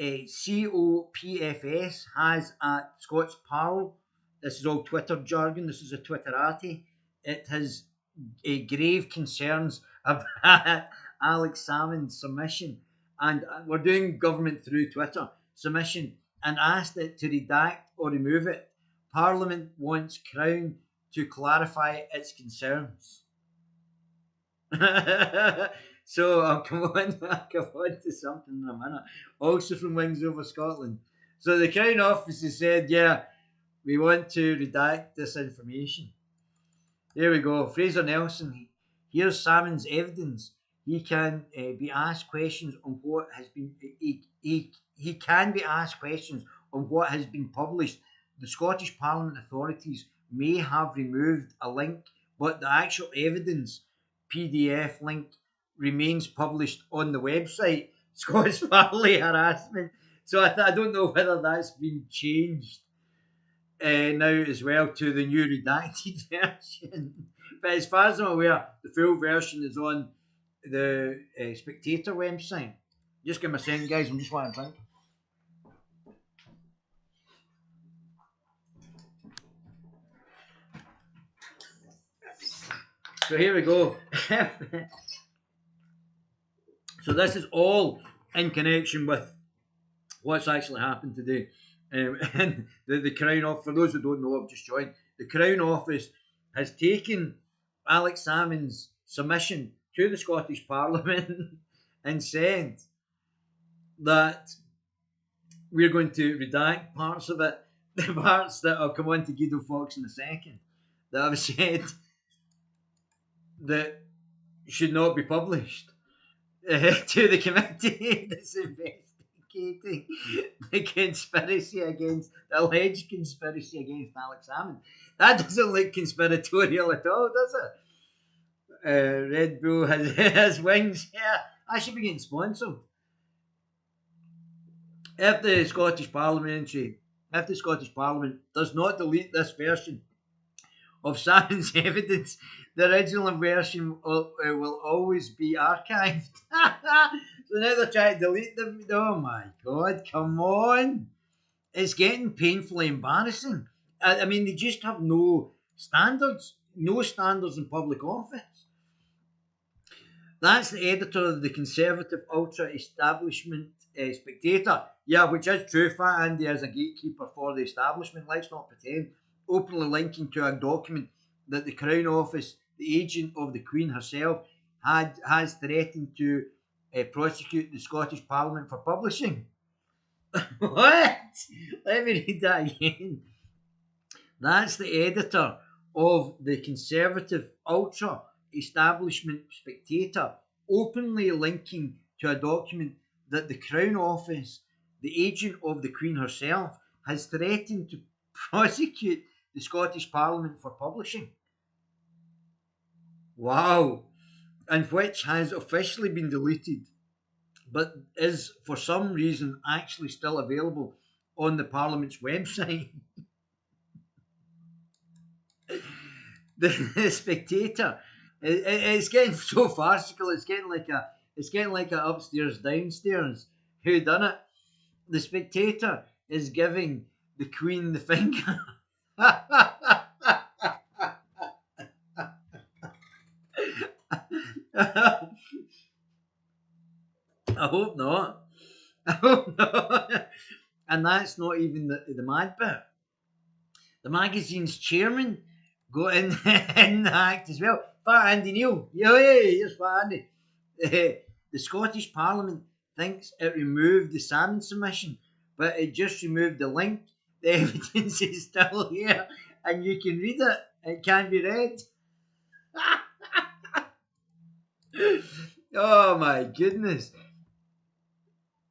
Speaker 2: COPFS has at Scots Parle. This is all Twitter jargon. This is a Twitterati. It has grave concerns about Alex Salmond's submission, and we're doing government through Twitter submission, and asked it to redact or remove it. Parliament wants Crown to clarify its concerns. So I'll come on to something in a minute. Also from Wings Over Scotland. So the Crown Office has said, yeah, we want to redact this information. There we go. Fraser Nelson. Here's Salmond's evidence. He can be asked questions on what has been. He can be asked questions on what has been published. The Scottish Parliament authorities may have removed a link, but the actual evidence PDF link remains published on the website. Scottish Parliament harassment. So I don't know whether that's been changed now as well to the new redacted version. But as far as I'm aware, the full version is on the Spectator website. Just give me a second, guys. I'm just wanting to drink. So here we go. So this is all in connection with what's actually happened today. And the Crown Office, for those who don't know, I've just joined. The Crown Office has taken Alex Salmond's submission to the Scottish Parliament and said that we're going to redact parts of it, the parts that I'll come on to Guido Fawkes in a second, that I've said that should not be published to the committee that's investigating the alleged conspiracy against Alex Salmond. That doesn't look conspiratorial at all, does it? Red Bull has wings. Yeah, I should be getting sponsored. If the Scottish Parliament does not delete this version of Salmond's evidence, the original version will always be archived. So now they're trying to delete them. Oh my God, come on. It's getting painfully embarrassing. I mean, they just have no standards in public office. That's the editor of the conservative ultra-establishment Spectator. Yeah, which is true. Fat Andy is a gatekeeper for the establishment. Let's not pretend. Openly linking to a document that the Crown Office, the agent of the Queen herself, has threatened to prosecute the Scottish Parliament for publishing. What? Let me read that again. That's the editor of the conservative ultra establishment Spectator, openly linking to a document that the Crown Office the agent of the Queen herself, has threatened to prosecute the Scottish Parliament for publishing. Wow. And which has officially been deleted, but is for some reason actually still available on the Parliament's website. The Spectator, it's getting so farcical. It's getting like a upstairs downstairs. Who done it? The Spectator is giving the Queen the finger. I hope not. I hope not. And that's not even the mad bit. The magazine's chairman got in, in the act as well. Fat Andy Neil. Yeah, here's Fat Andy. The Scottish Parliament thinks it removed the Salmond submission, but it just removed the link. The evidence is still here, and you can read it. It can be read. Oh my goodness.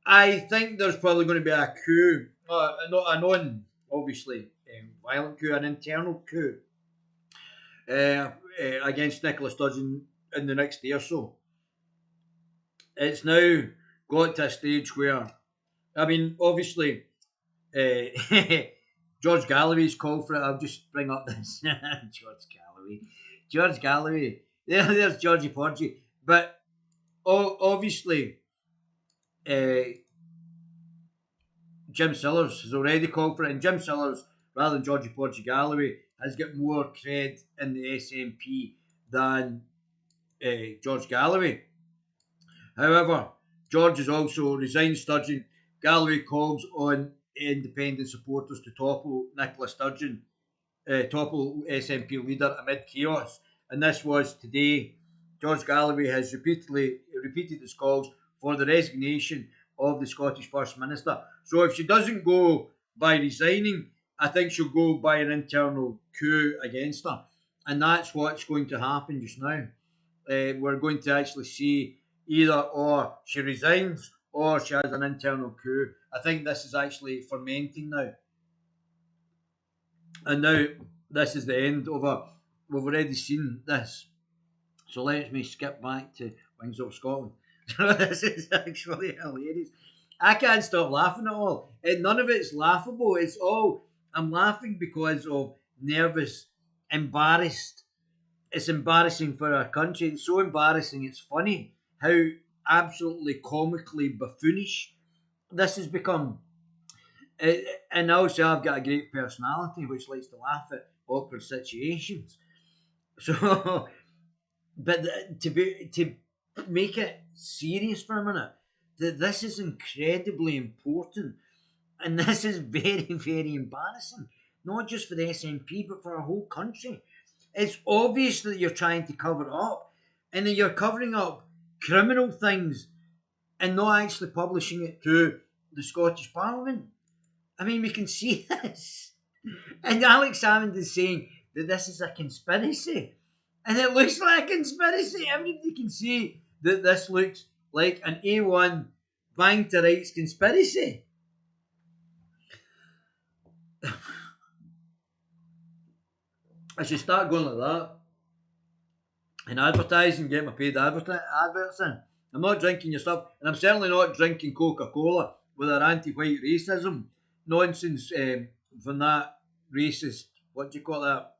Speaker 2: I think there's probably going to be a coup. Not a non, obviously, violent coup, an internal coup against Nicola Sturgeon in the next day or so. It's now got to a stage where, I mean, obviously, George Galloway's called for it. I'll just bring up this. George Galloway. There's Georgie Porgy. But obviously, Jim Sillars has already called for it, and Jim Sillars, rather than Georgie Porgy Galloway, has got more cred in the SNP than George Galloway. However, George has also resigned Sturgeon. Galloway calls on independent supporters to topple Nicola Sturgeon, topple SNP leader amid chaos. And this was today. George Galloway has repeated his calls for the resignation of the Scottish First Minister. So if she doesn't go by resigning, I think she'll go by an internal coup against her. And that's what's going to happen just now. We're going to actually see either or she resigns or she has an internal coup. I think this is actually fermenting now. And now this is the end of a. We've already seen this. So let me skip back to Wings of Scotland. This is actually hilarious. I can't stop laughing at all. And none of it's laughable. It's all, I'm laughing because of nervous, embarrassed. It's embarrassing for our country. It's so embarrassing. It's funny how absolutely comically buffoonish this has become. And also, I've got a great personality which likes to laugh at awkward situations. So, but to make it serious for a minute, that this is incredibly important, and this is very, very embarrassing, not just for the SNP but for our whole country. It's obvious that you're trying to cover up, and that you're covering up criminal things and not actually publishing it to the Scottish Parliament. I mean, we can see this. And Alex Salmond is saying that this is a conspiracy. And it looks like a conspiracy. Everybody can see that this looks like an A1 bang to rights conspiracy. I should start going like that. And advertising, get my paid adverts in. I'm not drinking your stuff, and I'm certainly not drinking Coca-Cola with our anti-white racism nonsense from that racist, what do you call that,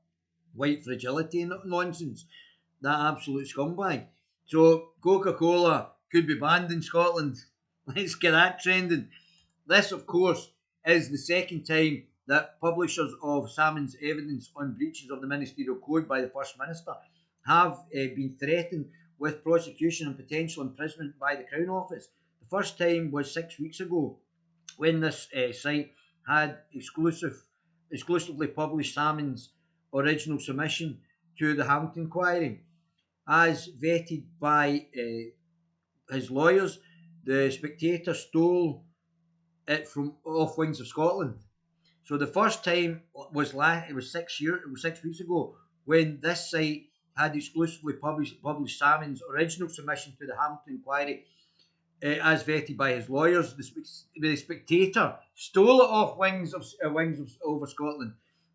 Speaker 2: white fragility nonsense, that absolute scumbag. So Coca-Cola could be banned in Scotland. Let's get that trending. This, of course, is the second time that publishers of Salmond's evidence on breaches of the ministerial code by the First Minister have been threatened with prosecution and potential imprisonment by the Crown Office. The first time was 6 weeks ago when this site had exclusively published Salmond's original submission to the Hamilton inquiry. As vetted by his lawyers, the Spectator stole it from off Wings of Scotland. So the first time was 6 weeks ago when this site had exclusively published Salmond's original submission to the Hamilton inquiry. as vetted by his lawyers. The Spectator stole it off Wings over Scotland.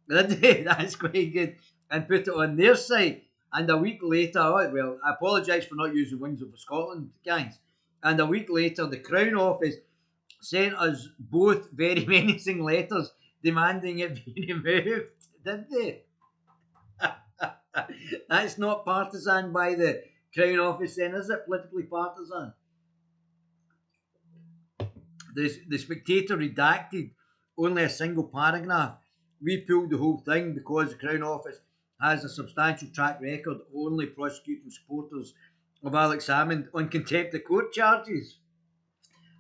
Speaker 2: That's quite good. And put it on their site. And a week later, well, I apologise for not using Wings over Scotland, guys. And a week later, the Crown Office sent us both very menacing letters demanding it be removed, did they? That's not partisan by the Crown Office, then, is it? Politically partisan. The Spectator redacted only a single paragraph. We pulled the whole thing because the Crown Office has a substantial track record of only prosecuting supporters of Alex Salmond on contempt of court charges.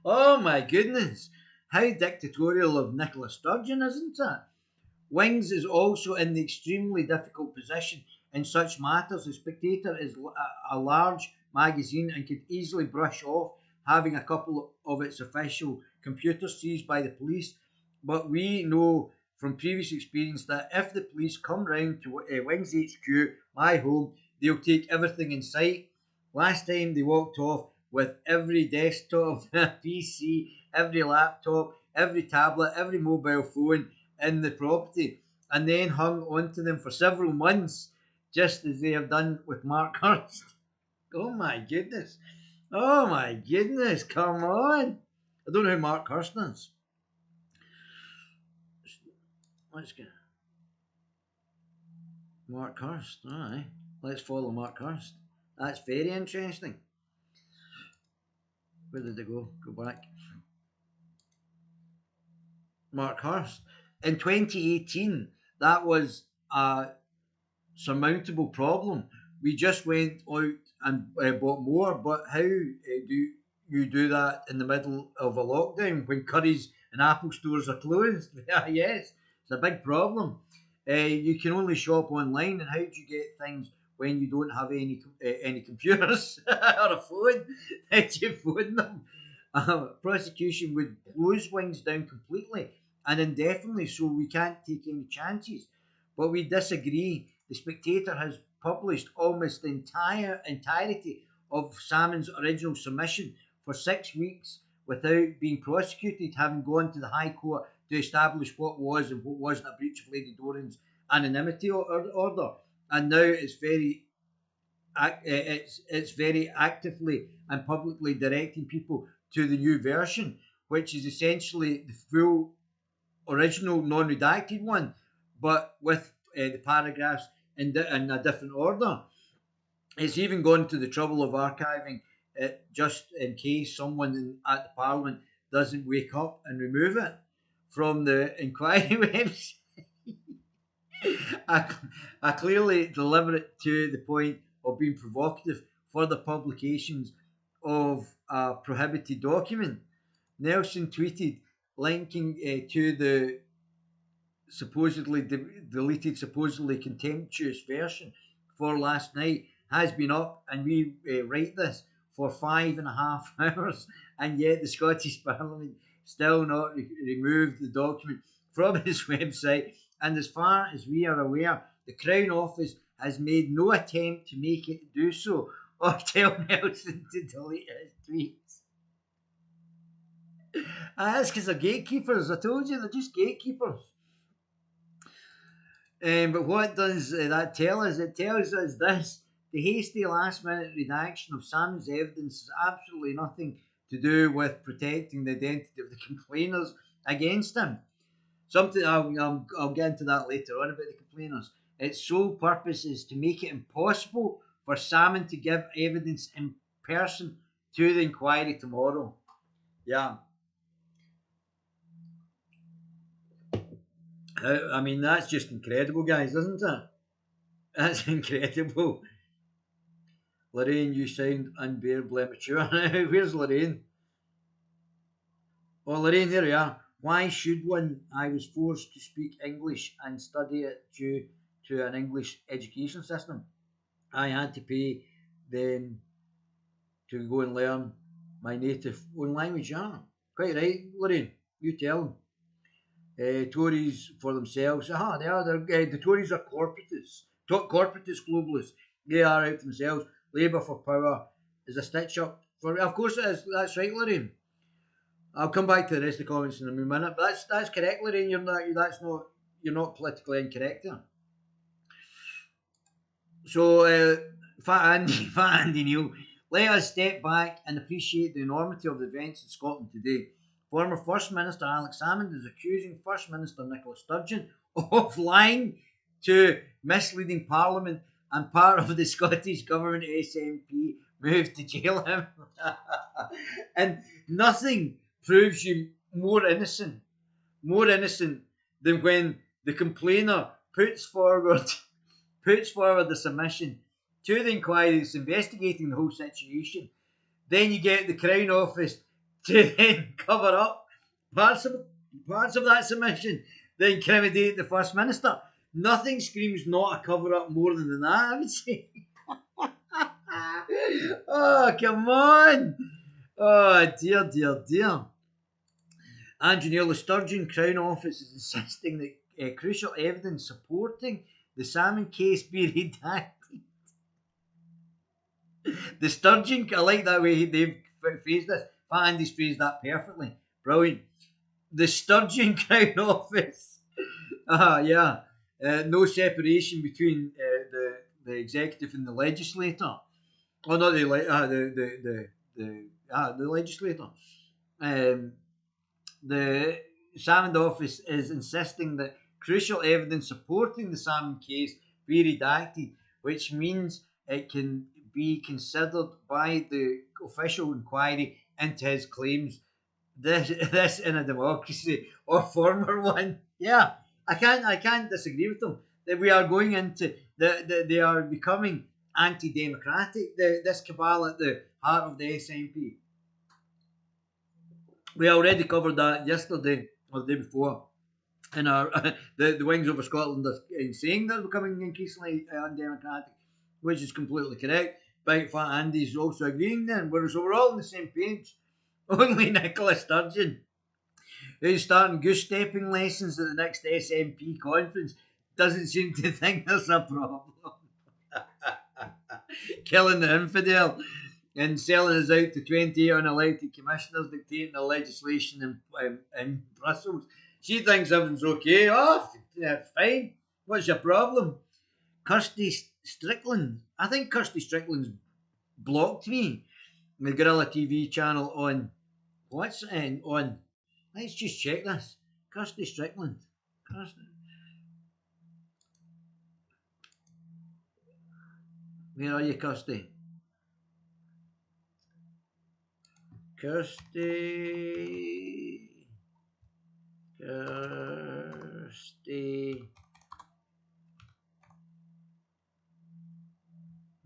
Speaker 2: Oh my goodness! How dictatorial of Nicola Sturgeon, isn't it? Wings is also in the extremely difficult position in such matters. The Spectator is a large magazine and could easily brush off having a couple of its official computers seized by the police. But we know from previous experience that if the police come round to Wings HQ, my home, they'll take everything in sight. Last time they walked off with every desktop, PC, every laptop, every tablet, every mobile phone in the property, and then hung onto them for several months, just as they have done with Mark Hurst. Oh my goodness. Oh my goodness, come on. I don't know who Mark Hurst is. Let's get Mark Hurst. Alright. Let's follow Mark Hurst. That's very interesting. Where did they go? Go back. Mark Hurst. In 2018, that was a surmountable problem. We just went out and bought more, but how do you do that in the middle of a lockdown when Curry's and Apple stores are closed? Yes, it's a big problem. You can only shop online, and how do you get things when you don't have any computers or a phone? How do you phone them? Prosecution would close Wings down completely and indefinitely, so we can't take any chances. But we disagree. The Spectator has published almost the entirety of Salmond's original submission for 6 weeks without being prosecuted, having gone to the High Court to establish what was and what wasn't a breach of Lady Doran's anonymity order. And now it's very actively and publicly directing people to the new version, which is essentially the full original non-redacted one, but with the paragraphs in a different order. It's even gone to the trouble of archiving it just in case someone at the Parliament doesn't wake up and remove it from the inquiry website. I clearly deliver it to the point of being provocative for the publications of a prohibited document. Nelson tweeted linking to the supposedly deleted, supposedly contemptuous version for last night has been up, and we write this for 5.5 hours, and yet the Scottish Parliament still not removed the document from its website. And as far as we are aware, the Crown Office has made no attempt to make it do so or tell Nelson to delete his tweets. That's because they're gatekeepers. I told you, they're just gatekeepers. But what does that tell us? It tells us this: the hasty last minute redaction of Sam's evidence has absolutely nothing to do with protecting the identity of the complainers against him. Something I'll get into that later on about the complainers. Its sole purpose is to make it impossible for Salmond to give evidence in person to the inquiry tomorrow. Yeah. I mean, that's just incredible, guys, isn't it? That's incredible. Lorraine, you sound unbearably immature. Where's Lorraine? Oh, Lorraine, there we are. Why should one? I was forced to speak English and study it due to an English education system. I had to pay them to go and learn my native own language. Yeah, quite right, Lorraine. You tell them. Tories for themselves. They are. The Tories are corporatists. Corporatist globalists. They are out for themselves. Labour for power is a stitch up Of course it is. That's right, Lorraine. I'll come back to the rest of the comments in a minute. But that's correct, Lorraine. You're not politically incorrect there. So, Fat Andy, Fat Andy Neil, let us step back and appreciate the enormity of the events in Scotland today. Former First Minister Alex Salmond is accusing First Minister Nicola Sturgeon of lying to misleading Parliament, and part of the Scottish Government SNP moved to jail him. And nothing proves you more innocent than when the complainer puts forward the submission to the inquiry that's investigating the whole situation. Then you get the Crown Office to then cover up parts of that submission, then incriminate the First Minister. Nothing screams not a cover up more than that, I would say. Oh, come on. Oh, dear. Andrew Neil, the Sturgeon Crown Office is insisting that crucial evidence supporting the Salmond case be redacted. The Sturgeon, I like that way they've phrased this. Fat Andy's phrased that perfectly. Brilliant. The Sturgeon Crown Office. Yeah. No separation between the executive and the legislator. Oh, not the legislator. The Salmond Office is insisting that crucial evidence supporting the Salmond case be redacted, which means it can be considered by the official inquiry into his claims. This in a democracy or former one. Yeah, I can't disagree with them. That we are going into they are becoming anti-democratic. This cabal at the heart of the SNP. We already covered that yesterday or the day before. In our the Wings Over Scotland are saying they're becoming increasingly undemocratic, which is completely correct. Big Fat Andy's also agreeing then, whereas we're all on the same page. Only Nicola Sturgeon, who's starting goose stepping lessons at the next SNP conference, doesn't seem to think there's a problem. Killing the infidel and selling us out to 28 unelected commissioners dictating the legislation in Brussels. She thinks everything's okay. Oh, yeah, fine. What's your problem? Kirsty Strickland. I think Kirsty Strickland's blocked me. The Guerilla TV channel on what's on? Let's just check this. Kirsty Strickland. Where are you, Kirsty? Kirsty. How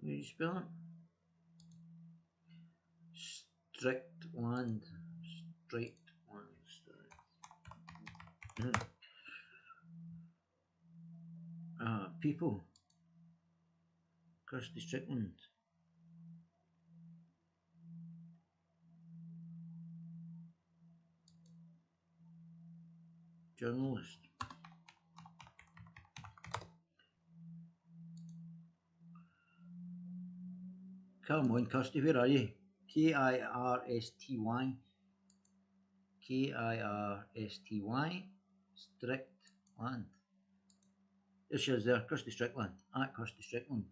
Speaker 2: do you spell it? Strickland. People. Kirsty Strickland. Journalist. Come on, Kirsty, where are you? Kirsty. Kirsty. Strickland. There she is there, Kirsty Strickland. At Kirsty Strickland.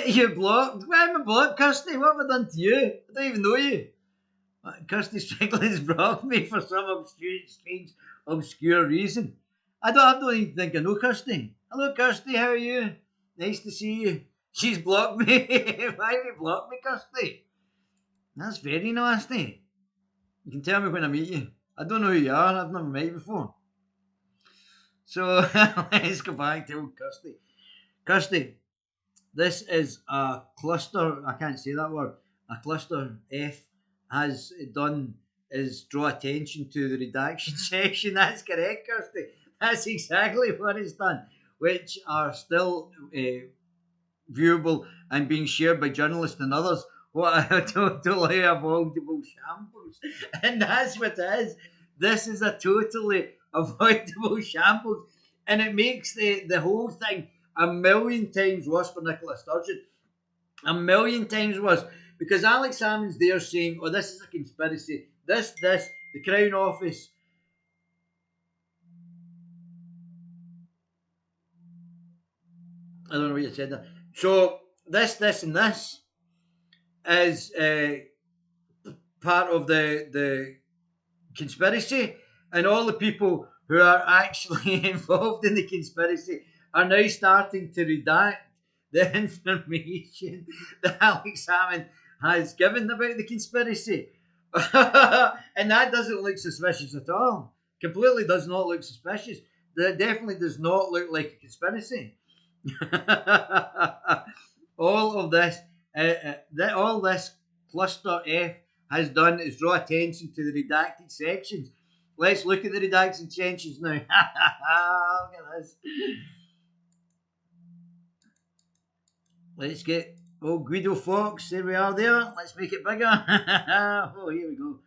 Speaker 2: You blocked? Why am I blocked, Kirsty? What have I done to you? I don't even know you. Kirsty Strickland's blocked me for some strange, obscure reason. I don't even think I know Kirsty. Hello, Kirsty, how are you? Nice to see you. She's blocked me. Why have you blocked me, Kirsty? That's very nasty. You can tell me when I meet you. I don't know who you are. I've never met you before. So let's go back to old Kirsty. Kirsty, this is a cluster. I can't say that word. A cluster F has done is draw attention to the redaction section. That's correct, Kirsty. That's exactly what it's done, which are still viewable and being shared by journalists and others what a totally avoidable shambles. And that's what it is. This is a totally avoidable shambles. And it makes the whole thing a million times worse for Nicola Sturgeon. A million times worse. Because Alex Salmond's there saying, oh, this is a conspiracy. The Crown Office. I don't know what you said there. So, this, and this is part of the conspiracy, and all the people who are actually involved in the conspiracy are now starting to redact the information that Alex Salmond has given about the conspiracy. And that doesn't look suspicious at all. Completely does not look suspicious. That definitely does not look like a conspiracy. all of this, all this cluster F has done is draw attention to the redacted sections. Let's look at the redacted sections now. Look at this. Let's get Guido Fox. There we are. There. Let's make it bigger. Oh, here we go.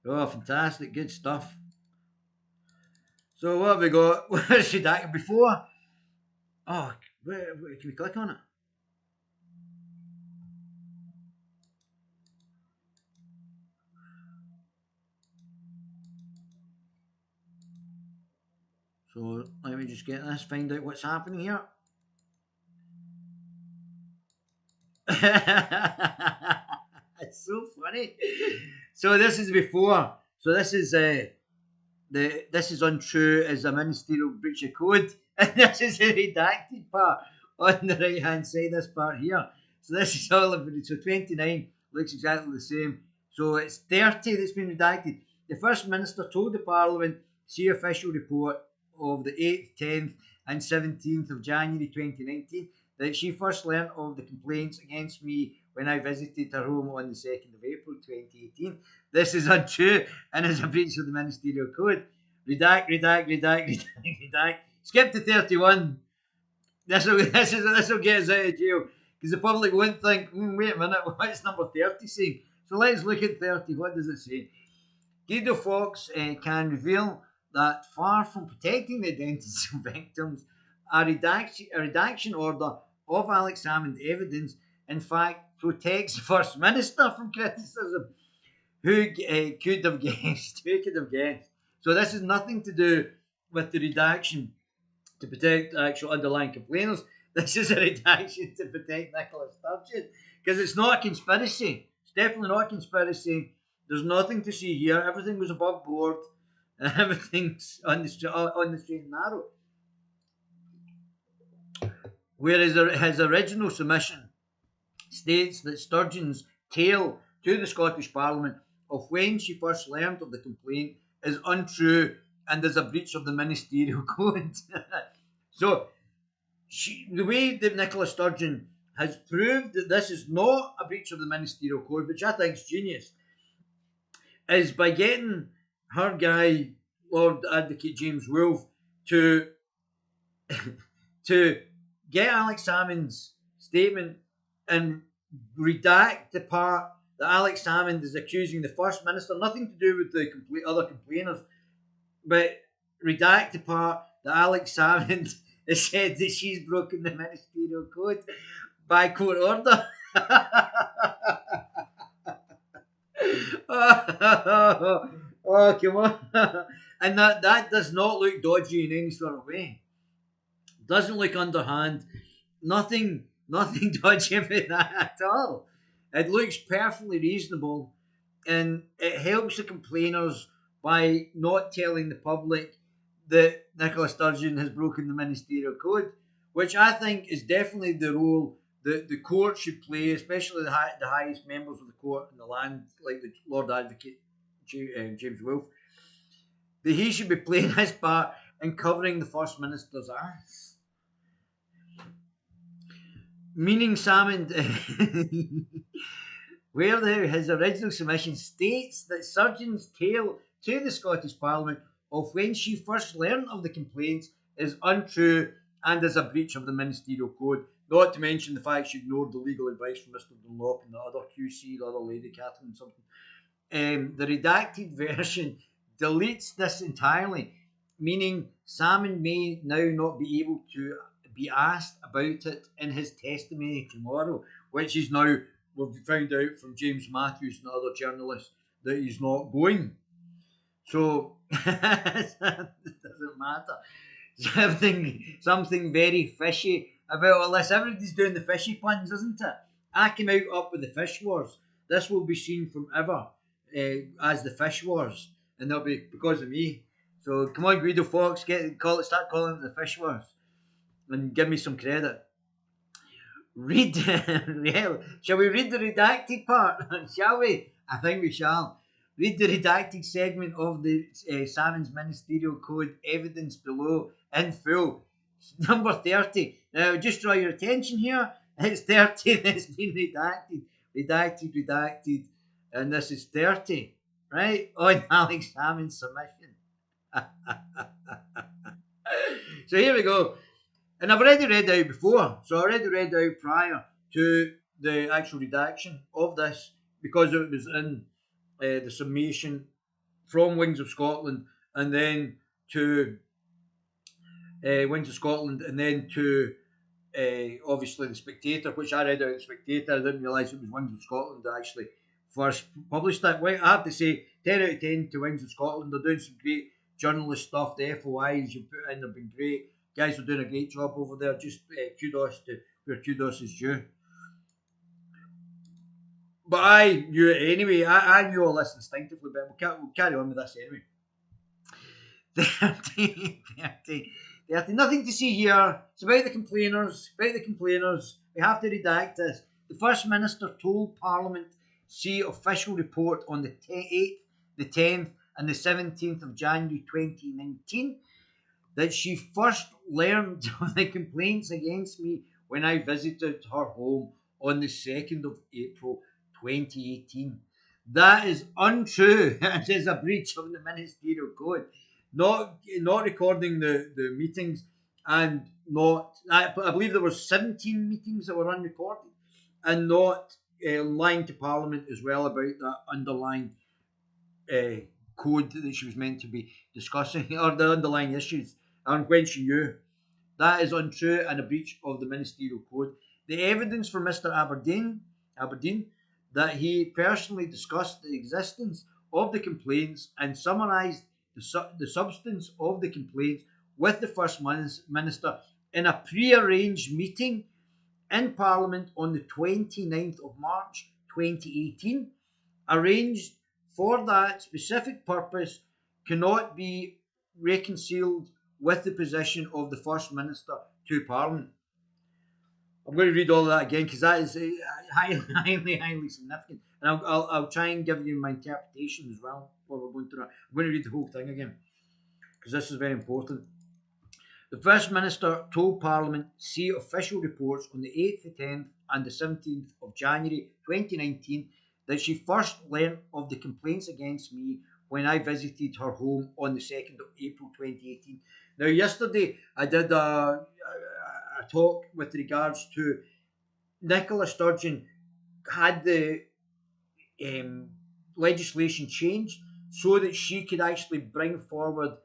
Speaker 2: Oh, fantastic. Good stuff. So what have we got? Where's redacted before? Oh, where, can we click on it? So let me just get this, find out what's happening here. It's so funny. So this is before. So this is this is untrue as a ministerial breach of code, and this is the redacted part on the right hand side. This part here. So this is all of it. So 29 looks exactly the same. So it's 30 that's been redacted. The First Minister told the Parliament, see official report of the 8th, 10th, and 17th of January 2019, that she first learnt of the complaints against me when I visited her home on the 2nd of April 2018. This is untrue and is a breach of the Ministerial Code. Redact, redact, redact, redact, redact. Skip to 31. This will get us out of jail because the public won't think, wait a minute, what's number 30 saying? So let's look at 30. What does it say? Guido Fox can reveal that far from protecting the identities of victims, a redaction order of Alex Salmond evidence, in fact, protects the First Minister from criticism. Who could have guessed? Who could have guessed? So this has nothing to do with the redaction to protect actual underlying complainers. This is a redaction to protect Nicola Sturgeon because it's not a conspiracy. It's definitely not a conspiracy. There's nothing to see here. Everything was above board. Everything's on the straight and narrow. Whereas his original submission states that Sturgeon's tale to the Scottish Parliament of when she first learned of the complaint is untrue and is a breach of the Ministerial Code. So, the way that Nicola Sturgeon has proved that this is not a breach of the Ministerial Code, which I think is genius, is by getting her guy, Lord Advocate James Wolfe, to get Alex Salmond's statement and redact the part that Alex Salmond is accusing the First Minister, nothing to do with the other complainers, but redact the part that Alex Salmond has said that she's broken the Ministerial Code by court order. Oh, come on. And that does not look dodgy in any sort of way. Doesn't look underhand. Nothing dodgy about that at all. It looks perfectly reasonable, and it helps the complainers by not telling the public that Nicola Sturgeon has broken the Ministerial Code, which I think is definitely the role that the court should play, especially the highest members of the court in the land, like the Lord Advocate James Wolfe, that he should be playing his part in covering the First Minister's ass. Meaning Salmond, where his original submission states that Sturgeon's tale to the Scottish Parliament of when she first learned of the complaints is untrue and as a breach of the ministerial code, not to mention the fact she ignored the legal advice from Mr. Dunlop and the other QC, the other lady, Catherine something. The redacted version deletes this entirely, meaning Salmond may now not be able to be asked about it in his testimony tomorrow, which is now, we've found out from James Matthews and other journalists, that he's not going. So it doesn't matter. Something very fishy about all this. Everybody's doing the fishy puns, isn't it? I came out up with the fish wars. This will be seen from ever as the fish wars, and they'll be because of me. So come on, Guido Fox, start calling it the fish wars, and give me some credit. Read, shall we read the redacted part? Shall we? I think we shall. Read the redacted segment of the Salmond's Ministerial Code evidence below in full. Number 30. Now, just draw your attention here. It's 30 that's been redacted, and this is 30, right? On Alex Salmond's submission. So here we go. And I've already read out before, so I already read out prior to the actual redaction of this because it was in the summation from Wings of Scotland and then to Wings of Scotland and then to obviously the Spectator, which I read out the Spectator. I didn't realise it was Wings of Scotland that actually first published that. Well, I have to say 10 out of 10 to Wings of Scotland. They're doing some great journalist stuff. The FOIs you put in have been great. Guys are doing a great job over there. Just kudos to where kudos is due. But I knew it anyway. I knew all this instinctively, but we'll carry on with this anyway. 30. Nothing to see here. It's about the complainers. We have to redact this. The First Minister told Parliament, see official report on the 8th, the 10th, and the 17th of January 2019, that she first learned of the complaints against me when I visited her home on the 2nd of April 2018. That is untrue. It is a breach of the Ministerial Code. Not recording the meetings and not, I believe there were 17 meetings that were unrecorded, and not lying to Parliament as well about that underlying code that she was meant to be discussing, or the underlying issues, and when she knew. That is untrue and a breach of the Ministerial Code. The evidence for Mr. Aberdeen, that he personally discussed the existence of the complaints and summarised the substance of the complaints with the First Minister in a pre-arranged meeting in Parliament on the 29th of March 2018, arranged for that specific purpose, cannot be reconciled with the position of the First Minister to Parliament. I'm going to read all of that again because that is highly significant, and I'll try and give you my interpretation as well while we're going through that. I'm going to read the whole thing again because this is very important. The First Minister told Parliament, see official reports on the 8th, the 10th, and the 17th of January 2019, that she first learnt of the complaints against me when I visited her home on the 2nd of April 2018. Now, yesterday I did a talk with regards to Nicola Sturgeon had the legislation changed so that she could actually bring forward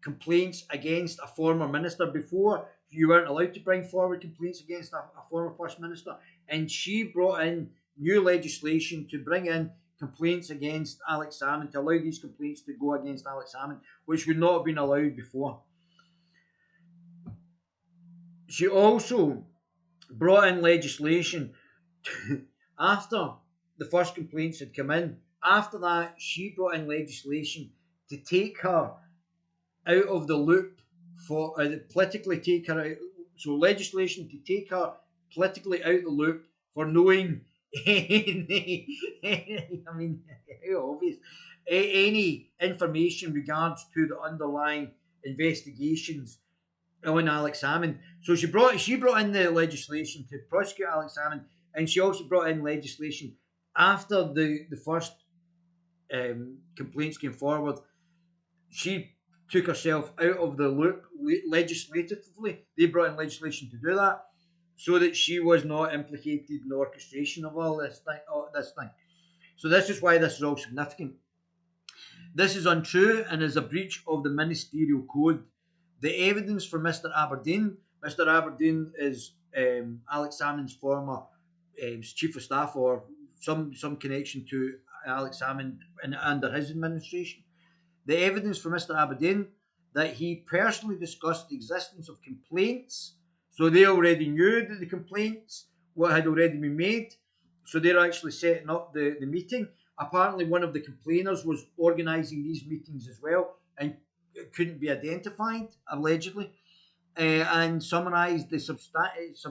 Speaker 2: complaints against a former minister. Before, you weren't allowed to bring forward complaints against a former First Minister, and she brought in new legislation to bring in complaints against Alex Salmond, to allow these complaints to go against Alex Salmond, which would not have been allowed before. She also brought in legislation after the first complaints had come in. After that, she brought in legislation to take her out of the loop for politically take her out. So legislation to take her politically out of the loop for knowing any, I mean, how obvious, any information regards to the underlying investigations on Alex Salmond. So she brought in the legislation to prosecute Alex Salmond, and she also brought in legislation after the first complaints came forward. She took herself out of the loop legislatively. They brought in legislation to do that, so that she was not implicated in the orchestration of all this thing. So this is why this is all significant. This is untrue and is a breach of the ministerial code. The evidence for Mr. Aberdeen. Mr. Aberdeen is Alex Salmond's former chief of staff, or some connection to Alex Salmond under his administration. The evidence for Mr. Aberdeen that he personally discussed the existence of complaints. So they already knew that the complaints what had already been made. So they're actually setting up the meeting. Apparently, one of the complainers was organising these meetings as well and couldn't be identified, allegedly, and summarised the substance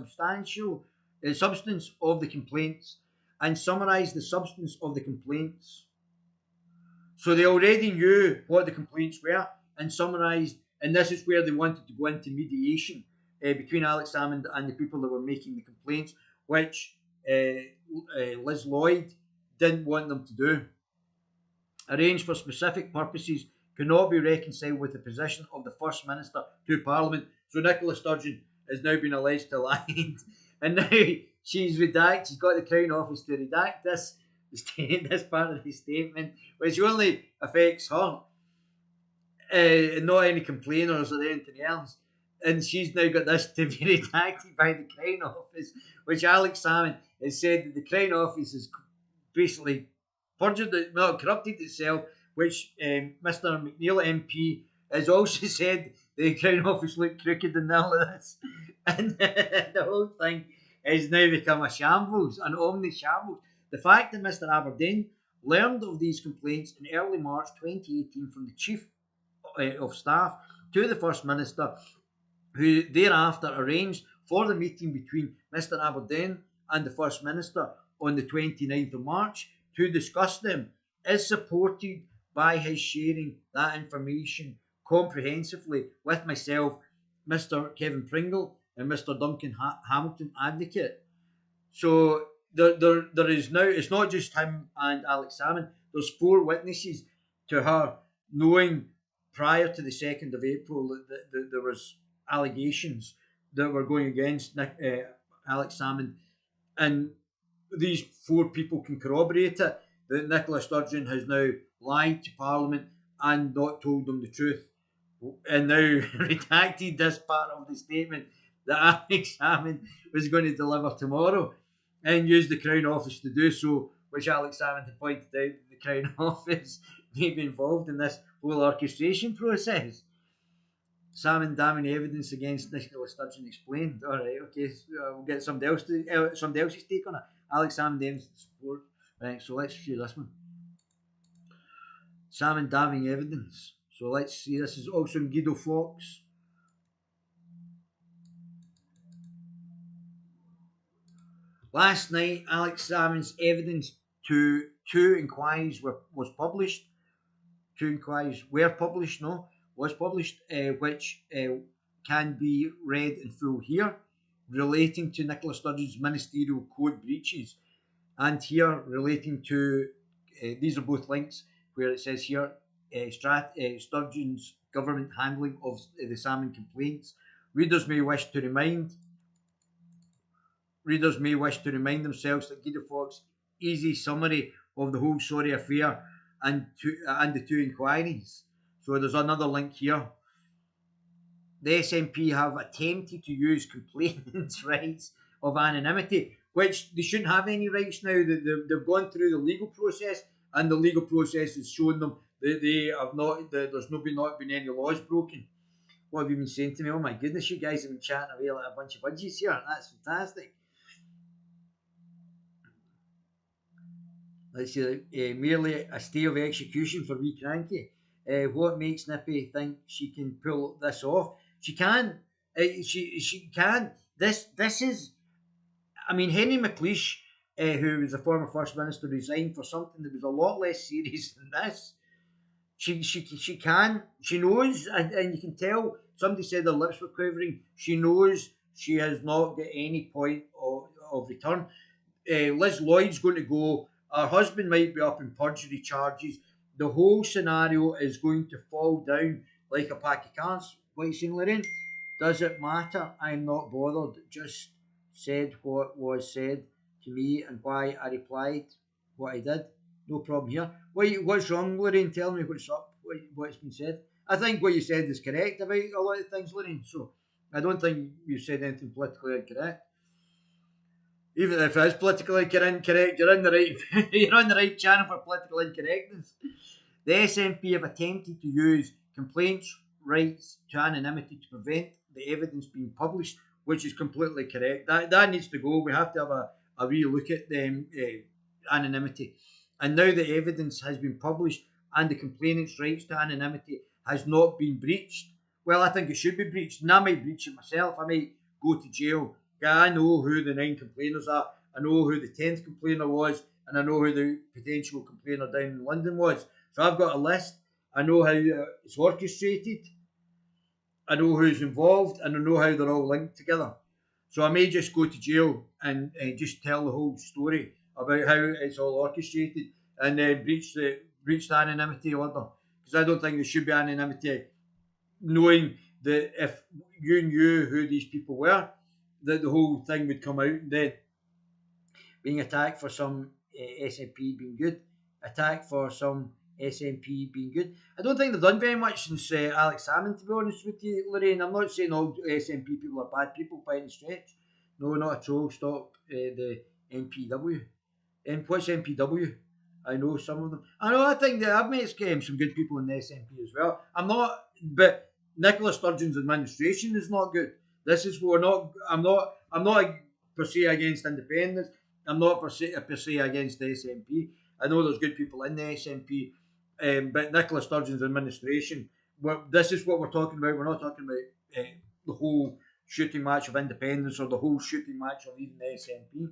Speaker 2: of the complaints and summarised the substance of the complaints. So they already knew what the complaints were and summarised, and this is where they wanted to go into mediation between Alex Salmond and the people that were making the complaints, which Liz Lloyd didn't want them to do. Arranged for specific purposes cannot be reconciled with the position of the First Minister to Parliament. So Nicola Sturgeon has now been alleged to lie, and now she's got the Crown Office to redact this part of the statement, which only affects her, not any complainers or anything else. And she's now got this to be redacted by the Crown Office, which Alex Salmond has said that the Crown Office has basically corrupted itself, which Mr. McNeill MP has also said the Crown Office looked crooked in all of this. And the whole thing has now become a shambles, an omni-shambles. The fact that Mr. Aberdeen learned of these complaints in early March 2018 from the Chief of Staff to the First Minister, who thereafter arranged for the meeting between Mr. Aberdeen and the First Minister on the 29th of March to discuss them, is supported by his sharing that information comprehensively with myself, Mr. Kevin Pringle, and Mr. Duncan Hamilton, advocate. So there is now, it's not just him and Alex Salmond, there's 4 witnesses to her knowing prior to the 2nd of April that there was allegations that were going against Alex Salmond, and these 4 people can corroborate it, that Nicola Sturgeon has now lied to Parliament and not told them the truth, and now redacted this part of the statement that Alex Salmond was going to deliver tomorrow, and used the Crown Office to do so, which Alex Salmond had pointed out that the Crown Office may be involved in this whole orchestration process. Salmond damning evidence against Nicola Sturgeon explained. All right, okay, so we'll get somebody else's take on it. Alex Salmond evidence support. Right, so let's view this one. Salmond damning evidence. So let's see. This is also in Guido Fawkes. Last night, Alex Salmond's evidence to 2 inquiries was published. 2 inquiries was published, which can be read in full here, relating to Nicola Sturgeon's ministerial code breaches, and here relating to, these are both links, where it says here, Sturgeon's government handling of the Salmond complaints. Readers may wish to remind themselves that Guido Fawkes' easy summary of the whole sorry affair and the 2 inquiries. So there's another link here. The SNP have attempted to use complainants' rights of anonymity, which they shouldn't have any rights now. They've gone through the legal process, and the legal process has shown them that they have not. There's not been any laws broken. What have you been saying to me? Oh my goodness, you guys have been chatting away like a bunch of budgies here. That's fantastic. Let's see, merely a stay of execution for wee Cranky. What makes Nippy think she can pull this off? She can. She can. This is. I mean, Henry McLeish, who was the former First Minister, resigned for something that was a lot less serious than this. She can. She knows, and you can tell. Somebody said their lips were quivering. She knows she has not got any point of return. Liz Lloyd's going to go. Her husband might be up in perjury charges. The whole scenario is going to fall down like a pack of cards. What you saying, Lorraine? Does it matter? I'm not bothered. Just said what was said to me and why I replied what I did. No problem here. What's wrong, Lorraine? Tell me what's up. What's been said. I think what you said is correct about a lot of things, Lorraine. So I don't think you said anything politically incorrect. Even if it is politically incorrect, you're in the right you're on the right channel for political incorrectness. The SNP have attempted to use complaints rights to anonymity to prevent the evidence being published, which is completely correct. That needs to go. We have to have a wee look at the anonymity. And now the evidence has been published and the complainant's rights to anonymity has not been breached. Well, I think it should be breached, and I might breach it myself. I might go to jail. Yeah, I know who the 9 complainers are. I know who the 10th complainer was, and I know who the potential complainer down in London was. So I've got a list. I know how it's orchestrated. I know who's involved, and I know how they're all linked together. So I may just go to jail and just tell the whole story about how it's all orchestrated and breach the anonymity order, because I don't think there should be anonymity, knowing that if you knew who these people were, that the whole thing would come out and then being attacked for some SNP being good, attacked for some SNP being good. I don't think they've done very much since Alex Salmond, to be honest with you, Lorraine. I'm not saying all SNP people are bad people by any stretch. No, not at all. Stop the NPW. And what's NPW? I know some of them. I think that I've met some good people in the SNP as well. I'm not, but Nicola Sturgeon's administration is not good. This is we're not. I'm not per se against independence. I'm not per se against the SNP. I know there's good people in the SNP, but Nicola Sturgeon's administration. This is what we're talking about. We're not talking about the whole shooting match of independence or the whole shooting match of even the SNP.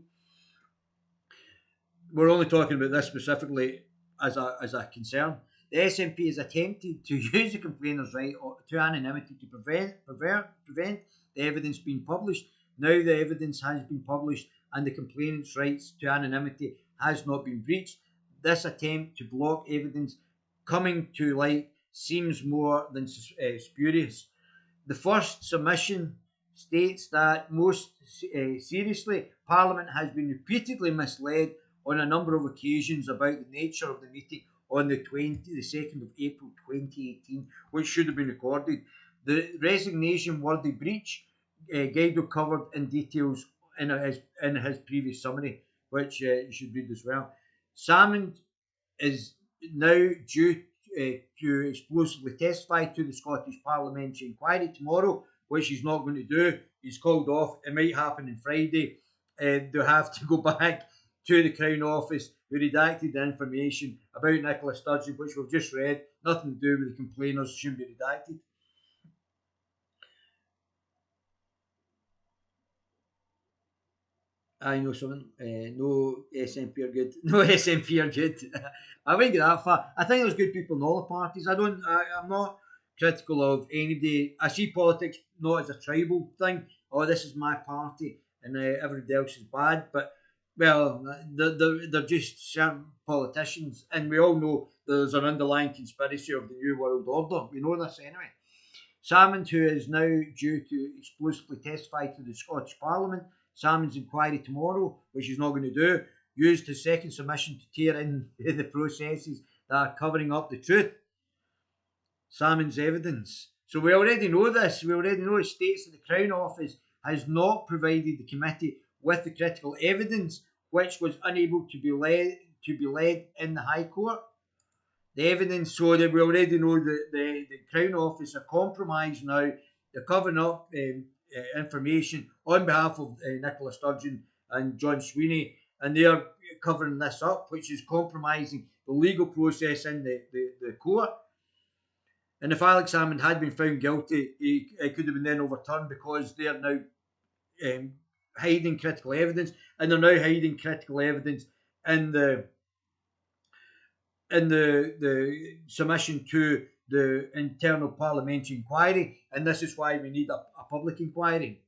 Speaker 2: We're only talking about this specifically as a concern. The SNP has attempted to use the complainant's right to anonymity to prevent the evidence being published. Now the evidence has been published and the complainant's rights to anonymity has not been breached. This attempt to block evidence coming to light seems more than spurious. The first submission states that most seriously, Parliament has been repeatedly misled on a number of occasions about the nature of the meeting on the 2nd of April 2018, which should have been recorded. The resignation-worthy breach Guido covered in details in his previous summary, which you should read as well. Salmond is now due to explosively testify to the Scottish Parliamentary inquiry tomorrow, which he's not going to do. He's called off. It might happen on Friday. They'll have to go back to the Crown Office, who redacted the information about Nicola Sturgeon, which we've just read. Nothing to do with the complainers, shouldn't be redacted. I know something. No SNP are good. No SNP are good. I wouldn't get that far. I think there's good people in all the parties. I'm not critical of anybody. I see politics not as a tribal thing. Oh, this is my party, and everybody else is bad. But well, they're just certain politicians, and we all know there's an underlying conspiracy of the New World Order. We know this anyway. Salmond, who is now due to explosively testify to the Scottish Parliament, Salmond's inquiry tomorrow, which he's not going to do, used his second submission to tear in the processes that are covering up the truth. Salmond's evidence. So we already know this. We already know it states that the Crown Office has not provided the committee with the critical evidence which was unable to be led in the High Court. The evidence, so that we already know that the Crown Office are compromised now. They're covering up information on behalf of Nicola Sturgeon and John Sweeney, and they are covering this up, which is compromising the legal process in the court. And if Alex Salmond had been found guilty, it could have been then overturned, because they are now hiding critical evidence, and they're now hiding critical evidence in the submission to the internal parliamentary inquiry, and this is why we need a public inquiry.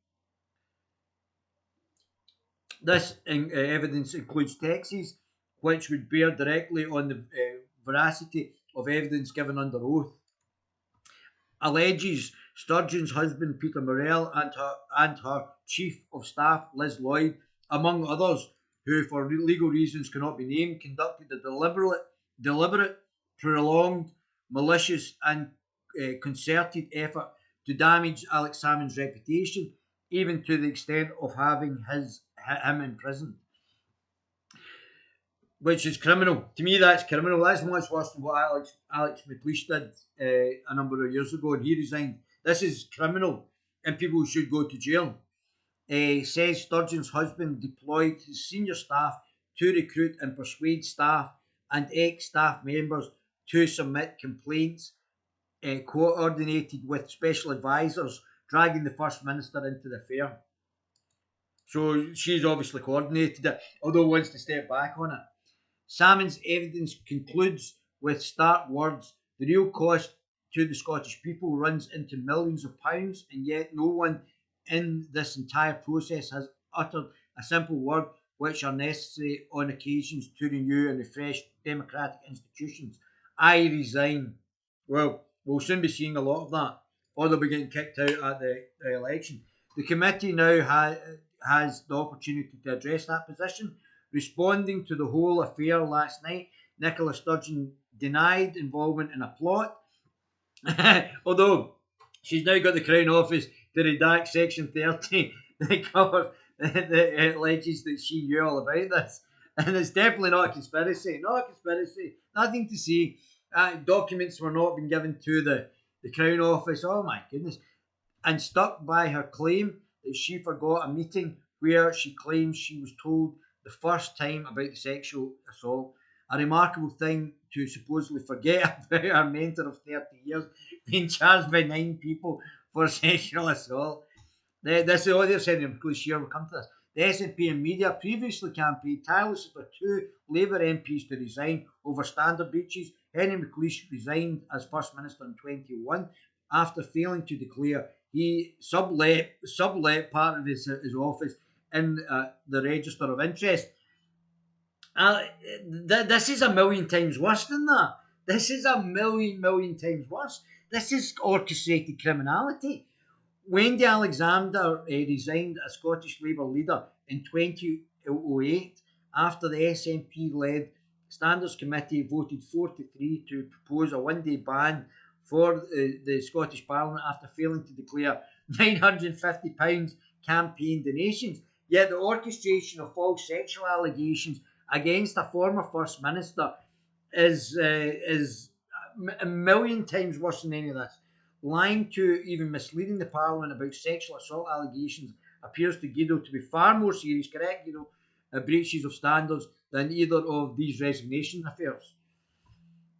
Speaker 2: This evidence includes texts which would bear directly on the veracity of evidence given under oath. alleges Sturgeon's husband Peter Morrell and her chief of staff Liz Lloyd, among others, who for legal reasons cannot be named, conducted a deliberate, prolonged, malicious, and concerted effort to damage Alex Salmond's reputation, even to the extent of having him imprisoned, which is criminal. To me, that's criminal. That's much worse than what Alex McLeish did a number of years ago, and he resigned. This is criminal, and people should go to jail. Says Sturgeon's husband deployed his senior staff to recruit and persuade staff and ex-staff members to submit complaints, coordinated with special advisors, dragging the First Minister into the affair. So she's obviously coordinated it, although wants to step back on it. Salmond's evidence concludes with stark words: the real cost to the Scottish people runs into millions of pounds, and yet no one in this entire process has uttered a simple word which are necessary on occasions to renew and refresh democratic institutions. I resign. Well, we'll soon be seeing a lot of that, or they'll be getting kicked out at the election. The committee now has the opportunity to address that position. Responding to the whole affair last night, Nicola Sturgeon denied involvement in a plot, although she's now got the Crown Office to redact Section 30 that alleges that she knew all about this. And it's definitely not a conspiracy. Not a conspiracy. Nothing to see. Documents were not being given to the Crown Office. Oh my goodness. And stuck by her claim that she forgot a meeting where she claims she was told the first time about the sexual assault. A remarkable thing to supposedly forget about her mentor of 30 years being charged by 9 people for sexual assault. This is the audio said in because we'll come to this. The SNP and media previously campaigned tirelessly for 2 Labour MPs to resign over standard breaches. Henry McLeish resigned as First Minister in 2021 after failing to declare he sublet part of his office in the Register of Interest. This is a million times worse than that. This is a million times worse. This is orchestrated criminality. Wendy Alexander resigned as Scottish Labour leader in 2008 after the SNP-led Standards Committee voted 4-3 to propose a one-day ban for the Scottish Parliament after failing to declare £950 campaign donations. Yet the orchestration of false sexual allegations against a former First Minister is a million times worse than any of this. Lying to, even misleading the Parliament about sexual assault allegations appears to Guido to be far more serious, correct, Guido, breaches of standards than either of these resignation affairs.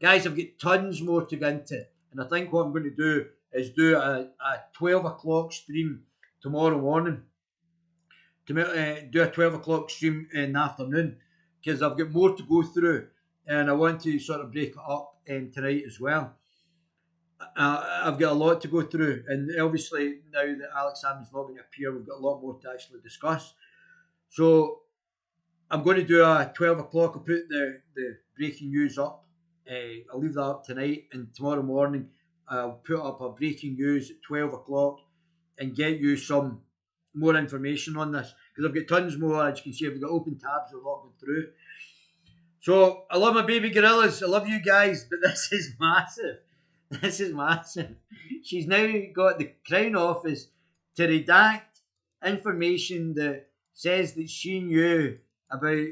Speaker 2: Guys, I've got tons more to get into, and I think what I'm going to do is do a 12 o'clock stream tomorrow morning. Do a 12 o'clock stream in the afternoon, because I've got more to go through, and I want to sort of break it up tonight as well. I've got a lot to go through, and obviously now that Alex Salmond's not going to appear, we've got a lot more to actually discuss. So I'm going to do a 12 o'clock. I'll put the breaking news up. I'll leave that up tonight, and tomorrow morning I'll put up a breaking news at 12 o'clock and get you some more information on this, because I've got tons more. As you can see, I've got open tabs of what going through. So I love my baby gorillas. I love you guys, but this is massive. This is massive. She's now got the Crown Office to redact information that says that she knew about.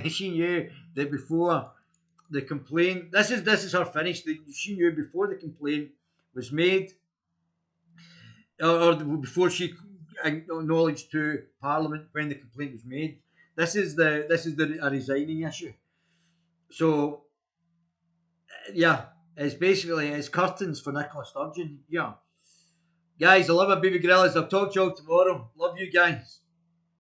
Speaker 2: She knew that before the complaint. This is her finish. That she knew before the complaint was made, or before she acknowledged to Parliament when the complaint was made. This is a resigning issue. So yeah. It's curtains for Nicola Sturgeon. Yeah. Guys, I love my baby gorillas. I'll talk to you all tomorrow. Love you guys.